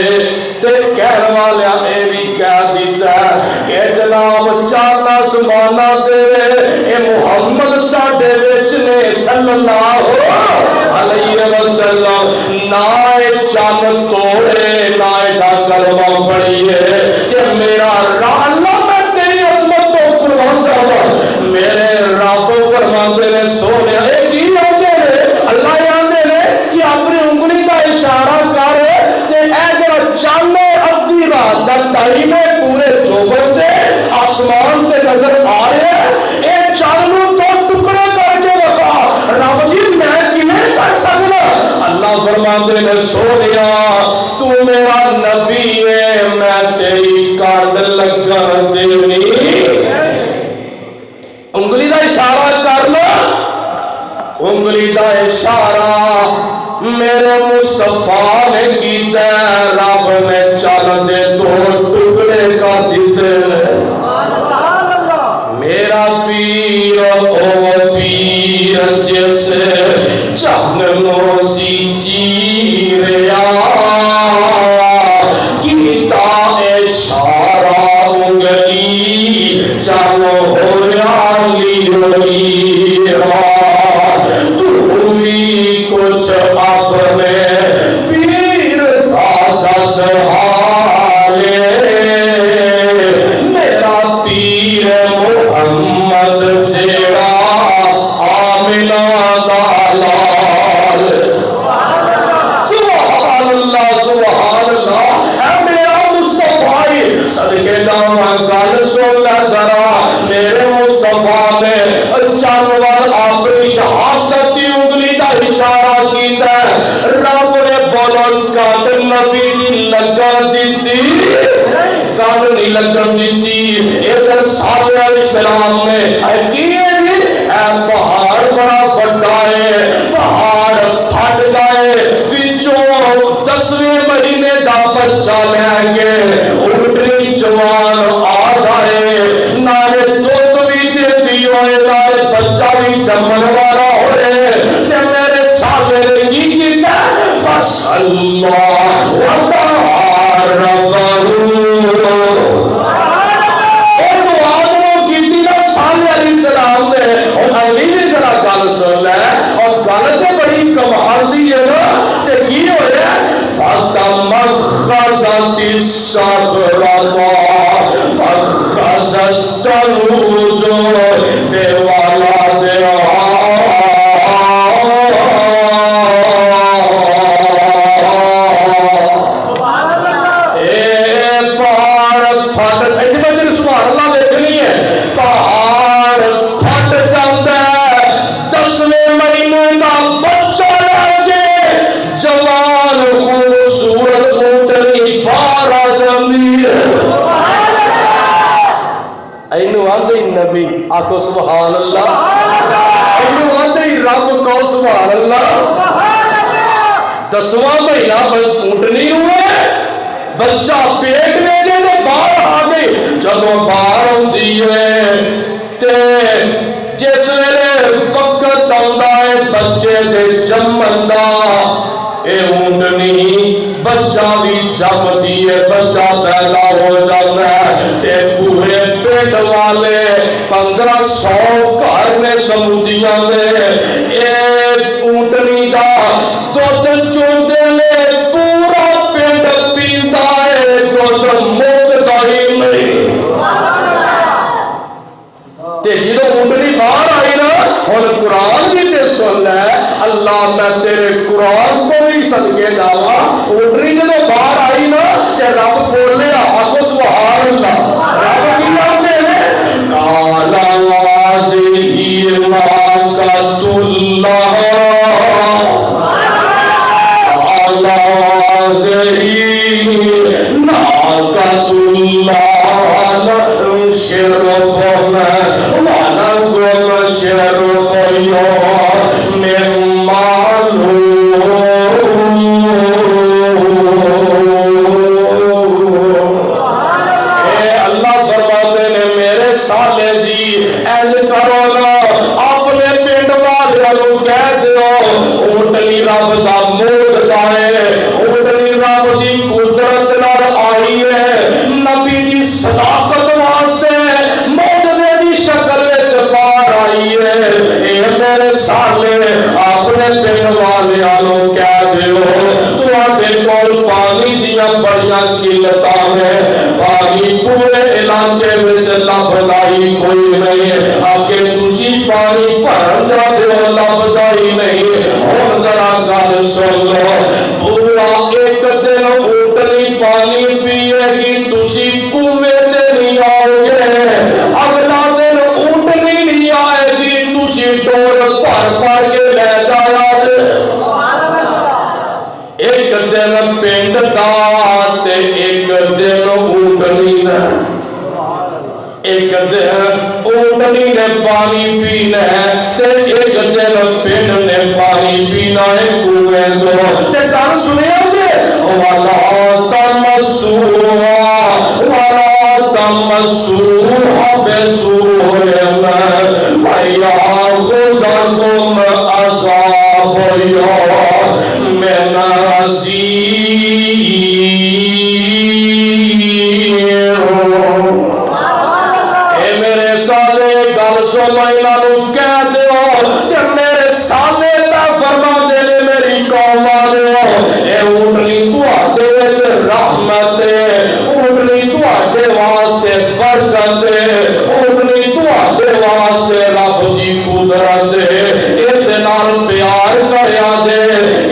تے کہن والا اے بھی کہہ دیتا ہے کہ جناب چاند آسماناں تے اے محمد ساڈے وچ نے صلی اللہ علیہ وسلم نہ چن توڑے نہ ایڈا کلمہ پڑھیے کہ میرا اللہ میں تیری عظمت تو قربان جاواں میرے رب فرماندے نے سونے اے کی آندے نے اللہ آندے نے کہ اپنی انگلی دا اشارہ کر تے اے جڑا چن ادھی رات دا ٹائم ہے پورے چوبن تے آسمان تے نظر آ رہا ہے اے چن نوں دو ٹکڑے کر کے وکھا رب جی میں کیویں کر سکدا اللہ فرماندے نے سونیا تو میرا نبی ہے میں تیری کانڈ لگن دینی انگلی دا اشارہ کر لو انگلی دا اشارہ میرے مصطفیٰ نے کیتا ہے رب نے چل دے دو ٹکڑے کا دیتے میرا پیر او پیر جیسے چاننوں سی چیریا کیتا اشارہ انگلی چلو ہو لی تو بھی کچھ اپنے پیر کا دس حالے میرا پیر محمد جیڑا آمنہ دا لال لگن دیتی ادھر صالح علیہ السلام نے پہاڑ بڑا بڑا ہے پہاڑ پھٹ گئے وچوں 10ویں مہینے دا بچہ لے کے اونٹنی جوان آ گئے نالے دودھ بھی دے دی ہوئے نالے بچہ بھی جمن والا ہوئے تے میرے صالح نے کی کیتا فصلہ وطہار ربہو اور دعا کی تھی نا صالح علیہ السلام نے اور اگلی بھی ذرا گل سن لے اور گل تے بڑی کمال دی ہے نا تے کی ہویا فتمخضت الصخرۃ فخذت تنوج بولدها نبی آکو سبحان اللہ اینو آندے رب کو سبحان اللہ 10واں مہینہ اونٹنی ہوئے بچہ پیٹ میں جے دے باہر آ گئی جدوں باہر ہوندی ہے تے جس ویلے وقت آندا ہے بچے دے جمن دا اے اونٹنی بچہ بھی جم دیئے بچہ پیدا ہو جاتا ہے تے پورے پیٹ والے 1500 گھر نے سمودیاں دے اے اونٹنی دا دودھ چوندے نے پورا پیٹ پیندا ہے دودھ مکدا ہی نہیں تے جدوں اونٹنی باہر آئی نا ہن قرآن بھی تے سن لے اللہ میں تیرے قرآن کو بھی صدقے جاواں اونٹنی جدوں باہر آئی نا تے رب بولے آکو سبحان اللہ رب کی آتے ہیں قال واضحی ناقۃ اللہ قال واضحی ناقۃ اللہ شربنا ونقم شربیا مما رب دا موت جائے اونٹنی رب دی قدرت نال آئی ہے نبی دی صداقت واسطے معجزے دی شکل وچ باہر آئی ہے اے میرے سالے اپنے پنڈ والیاں نوں کہہ دیو تواڈے کول پانی دیاں بڑیاں قلتاں نے پانی پورے علاقے وچ لبدا ہی کوئی نہیں اگے تسی پانی بھرن جاندے ہو لبدا ہی نہیں ہن ذرا گل سن لو پورا ایک دن اونٹنی پانی پیے گی تسی کنویں تے نہیں آؤ گے اگلا دن اونٹنی نہیں آئے گی تسی ڈول بھر کے لے جایا جے ایک دن پنڈ دا تے ایک دن اونٹنی دا ایک دن اونٹنی نے پانی پینا ہے تے ایک دن پنڈ نے پانی پینا ہے کنویں دو تے گل سنیا جے وَلَا تَمَسُّوهَا بِسُوءٍ فَيَأْخُذَكُمْ عَذَابٌ يَوْمٍ عَظِيمٍ سنو انہوں کہہ دیو کہ میرے سالے تا فرما دینے میری قوم آدھو اے اونٹنی تو آٹے وچ رحمت ہے اونٹنی تو آٹے واسطے برکت ہے اونٹنی تو آٹے واسطے رب دی قدرت ہے اتنال پیار کریا دے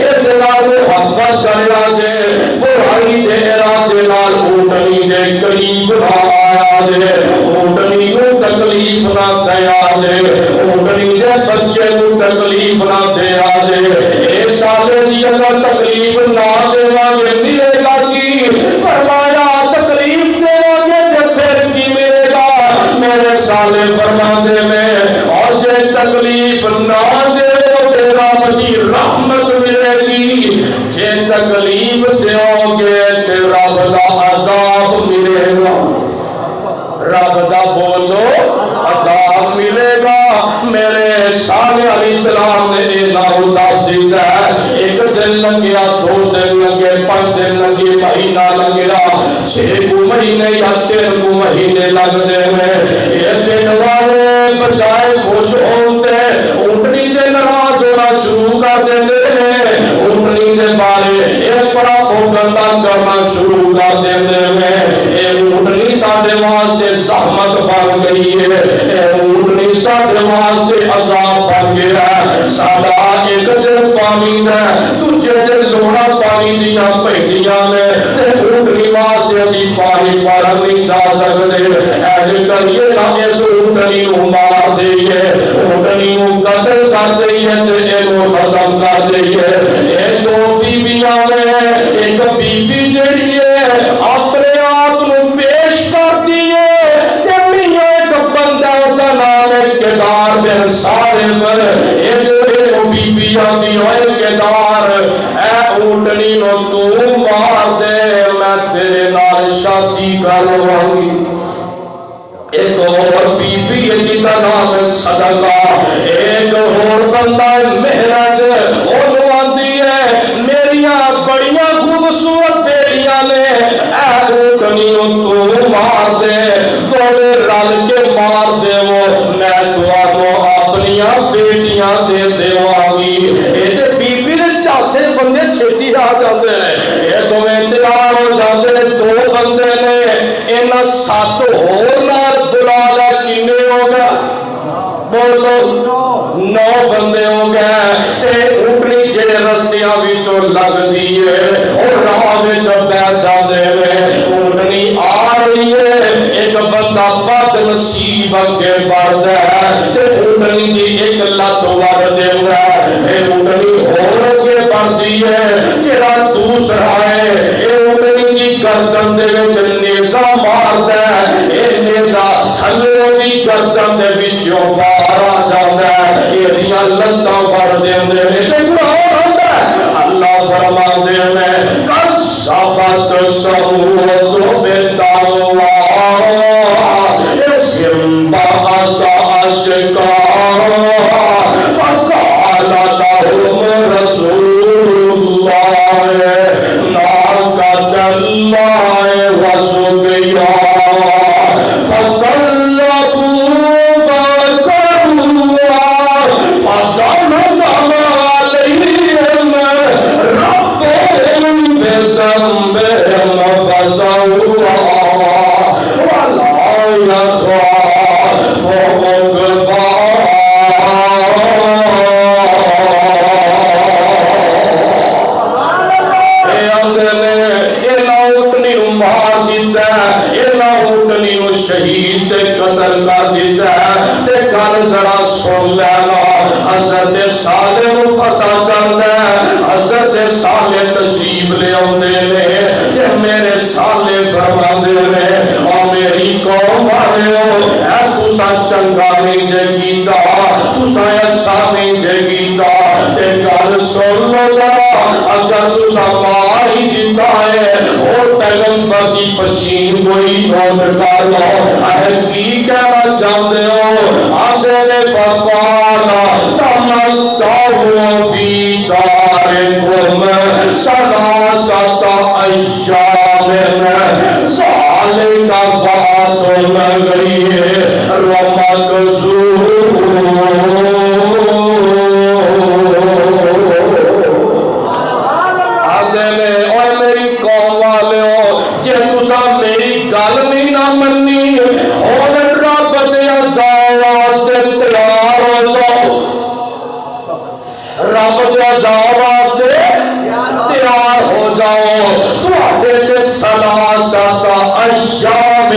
اتنال محبت کریا دے برائی دے ارادے نال اونٹنی دے قریب نہ آیا دے اونٹنی کو تکلیف نہ دیا دے اونٹنی دے بچے کو تکلیف نہ دیا دے اے سالے دی اگر تکلیف نہ دے گا یہ ملے گا کی فرمایا تکلیف دے گا تے پھر تکلیف دیو گے تے رب دا عذاب ملے گا. رب دا بولو عذاب ملے گا. میرے صالح علیہ السلام نے یہ نام دس دیتا ہے. ایک دن لگیا, 2 دن لگے, 5 دن لگے, مہینہ لگیا, 6 مہینے یا 3 مہینے لگ دے میں. یہ دن والے بجائے خوش ہوتے اونٹنی دے ناراض ہونا شروع کر دیتے ہیں. اونٹنی دے بارے ایک بڑا پوگنڈا کرنا شروع کر دیتے ہیں. یہ اونٹنی ساڈے واسطے زحمت بن گئی ہے. یہ اونٹنی ساڈے واسطے عذاب بن گیا. ساڈا ایک دن پانی ہے, دوجے دن لوڑا پانی دیا پہنیاں نے. اونٹنی واسطے اسی پانی پر نہیں جا سکتے. ایسے کریے نہ اس اونٹنی کو مار دئیے, اونٹنی کو قتل کر دئیے, ختم کر دئیے. یہ 2 بیویاں نے, ایک بیوی جڑی ہے اپنے آپ کو پیش کرتی ہے, ایک بندہ دا نام ہے کدار بن صالح. ایک بیویاں دی ہوئے کدار, اے اونٹنی نو تو مار دے, میں تیرے نال شادی کر لواں گی. ایک اور بی بی جی کا نام ہے صدقہ. ایک اور بندہ مہرج, انہوں آندی ہے میریاں بڑیاں خوبصورت بیٹیاں نے, اے اونٹنی تو مار دے, دوویں رل کے مار دے, وہ میں تمہوں اپنیاں بیٹیاں دے دیواں گی. یہ بی بی دے چاسے بندے چھیتی آ جاندے ہیں. یہ تمہیں تیار ہو جاندے. 2 بندے نے, انہاں 7 ہور نال دلال ہے, کنے ہو گئے بولو 9 بندے ہو گئے. اونٹنی جڑے رستیاں وچوں لگ دی ہے اور راہ وچ بیٹھ جاندے نے. اونٹنی آ رہی ہے, ایک بندہ بد نصیب اگے بڑھدا ہے تے اونٹنی دی ایک لت وڑ دیندا ہے. اونٹنی ہور اگے بڑھدی ہے, جڑا دوسرا ہے اے اونٹنی دی گردن دے وچ نیزا ماردا ہے. اے نیزا تھلے دی گردن دے وچوں باہر آ جاندا ہے. ایدیاں لتاں وڑ دیندے نے تے قرآن آندا ہے, اللہ فرماندے نے کذبت ثمود بطغواہا اذ انبعث أشقاها فقال لهم رسول الله ناقة الله وسقياها شہید قتل کر دیتا ہے. تے گل ذرا سن لینا, حضرت صالح کو پتا چلتا ہے. حضرت صالح تشریف لے آندے نے تے میرے صالح فرماندے نے, او میری قوم والےو, اے تساں چنگا نہیں جے کیتا, تساں اچھا نہیں جے کیتا. تے گل سن لو ذرا, اگر تساں مار ہی دیتا ہے اور پیغمبر کی پشین کوئی نوٹ کر لو, کی کہنا چاہتے ہو. آدھے نے فقالا تمتعوا فی دارکم ثلاثۃ ایام ذالک وعد غیر مکذوب. آدھے نے اوے میری قوم والے ہو, جے تساں میری گل نہیں نہ منی اور رب دے عذاب واسطے تیار ہو جاؤ, رب دے عذاب واسطے تیار ہو جاؤ. تواڈے تے ثلاثۃ ایام,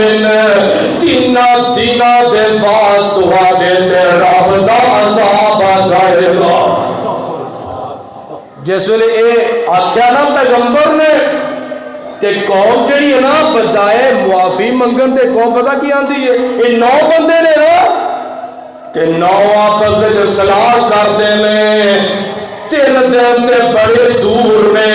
3 دناں دے بعد تواڈے تے رب دا عذاب آ جائے گا. جس ویلے اے آکھیا نا پیغمبر نے, تے قوم جڑی ہے نا بجائے معافی منگن تے قوم پتہ کی آندی ہے, یہ 9 بندے نے نا تے 9 آپس وچ صلاح کردے نے. 3 دن تے بڑے دور نے,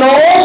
9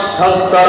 70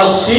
80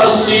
80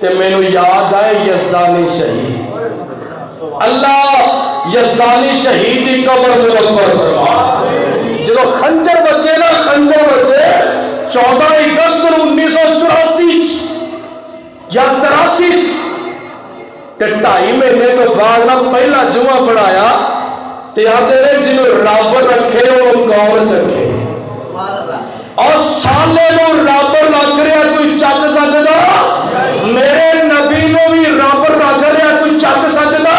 تے مینوں یاد آئے یزدانی شہید. اللہ یزدانی شہید کی قبر منور فرما. جدو خنجر بچے نا، خنجر بچے 14 اگست 1984 یا 83 تے 2.5 مہینے تو بعد نہ پہلا جمعہ پڑھایا تے آتے نے جنہوں رب رکھے وہ کون رکھے، اور سالے نو رب لگ رہا کوئی چک سکتا؟ میرے نبی نو بھی رب لگ رہا کوئی چک سکتا؟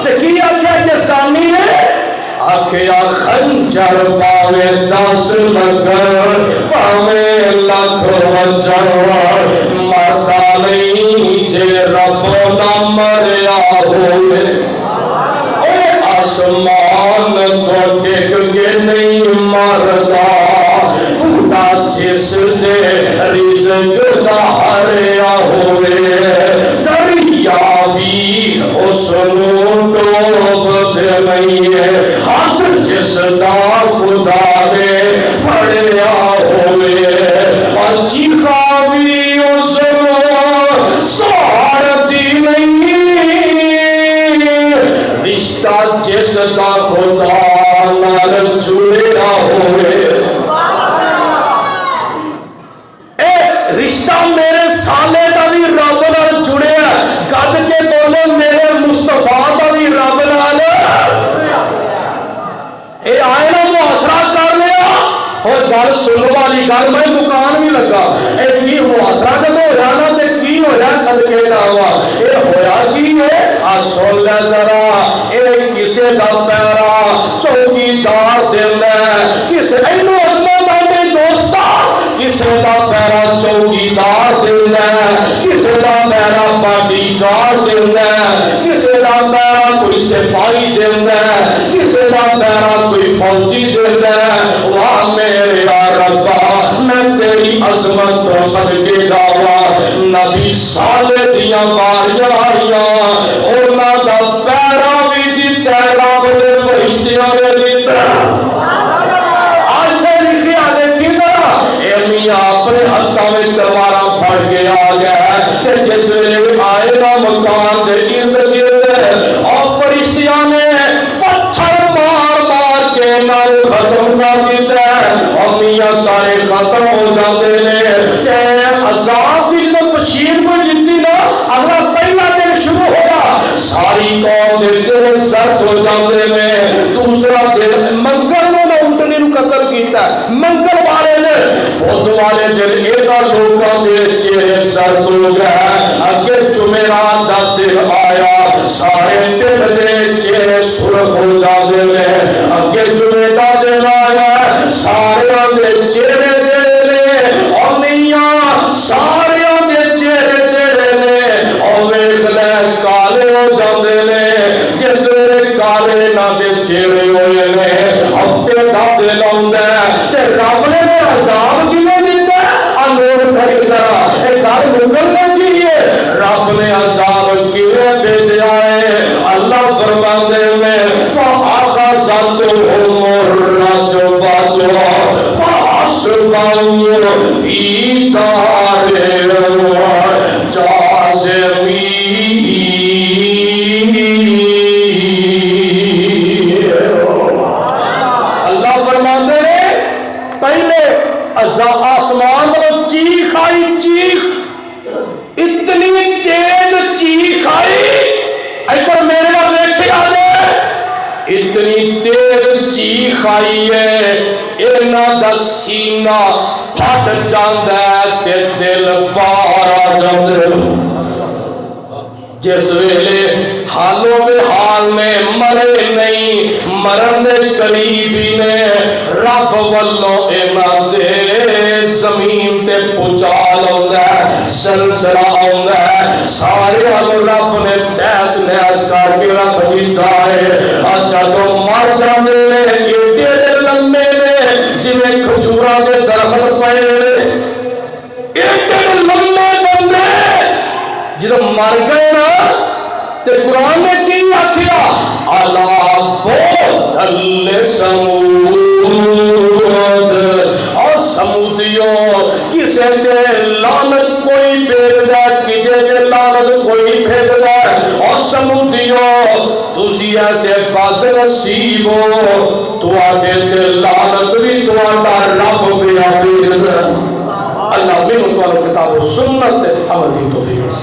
تے کی آخیا یزدانی نے؟ آخیا خنجر پاوے 10 لگن پاوے لکھ وجن مردا نہیں جے رب نہ مریا ہوئے. آسمان تو ٹک کے نہیں مردا خدا جس دے رزق دا ہریا ہوئے. دریا بھی اس نو ڈوب دے نہیں ہاتھ جس دا خدا نے پھڑیا ہوئے. اور چیخا بھی اس نو ساڑتی نہیں رشتہ جس دا خدا نال جڑیا ہوئے. رشتہ میرے سالے دا بھی رب نال جڑیا، گد کے بولو میرے مصطفیٰ دا بھی رب نال. اے آئے نا محاصرہ کر لیا. اور گل سننے والی گل میں دکان بھی لگا. اے کی محاصرہ جب ہویا نا تے کی ہویا صدقے جاواں؟ اے ہویا کی ہے آ سن لے ذرا. اے کسے دا پیرا چوکیدار دیندا ہے، کسے اینو عظمت آندے دوستا کسے دا پیرا چوکیدار دیندا ہے، کسے دا پیرا باڈی گارڈ دیندا ہے، کسے دا پیرا کوئی سپاہی دیندا ہے، کسے دا پیرا کوئی فوجی دیندا ہے. واہ میرے ربا میں تیری عظمت تو صدقے جاواں. نبی سالے دیاں باریاں آئیاں انہاں دا پیرا بھی دتا رب دے فرشتیاں نے دتا. اپنے ہاتھوں میں تلواراں پھڑ کے آ گیا کہ جس ویلے آئے نا مکان دے ارد گرد اور فرشتیاں نے پتھر مار مار کے نال ختم کر دیتا ہے. اور میاں سارے ختم ہو جاتے ہیں کہ عذاب کی جب بشیر کو جتنی نا اگلا پہلا دن شروع ہوگا ساری قوم دے چہرے سرد ہو جاتے ہیں. دوسرا دن منگل نے اونٹنی نو قتل کیتا ہے، منگل والے نے بدھ والے دن اینا لوگوں دے چہرے سرد ہو گئے. اگے جمعرات دا دن آیا سارے دن دے چہرے سرخ ہو جاتے ہیں. اگے جمعے دا دن آیا سارے دے چہرے جڑے نے اور میاں سارے دے چہرے جڑے نے اور ویکھ لے کالے ہو جاندے نے. جس ویلے کالے نہ دے چہرے ہوئے نے ہفتے دا دن آوندا ہے تے رب نے عذاب کیویں دتا ہے؟ نور کھڑی ذرا اے گل مکر گئی ہے. رب نے عذاب کیویں بھیجا ہے؟ اللہ فرماندے نے فَأَخَذَتْهُمُ الرَّجْفَةُ فَأَصْبَحُوا فِي دَارِهِمْ جَاثِمِينَ. اللہ فرماندے نے پہلے آسمان میں چیخ آئی، چیخ اتنی تیز چیخ آئی ایک میرے نال دیکھے آلے اتنی تیز چیخ آئی ہے انہاں دا سینہ پھٹ جاندا ہے تے دل باہر آ جاندا. جس ویلے حالوں میں حال میں مرے نہیں مرن دے قریب ہی نے رب والوں انہاں دے زمین تے پچال آوندا ہے، سلسلہ آوندا ہے. سارے رب نے تیس نیس کر کے رکھ دیتا ہے. جدوں مر جاندے نے ایڈے لمبے نے جویں کھجوراں دے درخت پئے نے، ایڈے لمبے بندے جدوں مر گئے نا تے قرآن نے کی آکھیا الا بُعْدًا سمود اور سمودیوں کسے تے لعنت کوئی بھیجدا کجے لعنت کوئی بھیجدا ہے اور سمودیو تسی ایسے بد نصیب ہو تواڈے تے لعنت بھی تواڈا رب پیا بھیجدا اللہ میرے کو کتاب و سنت عمل دی توفیق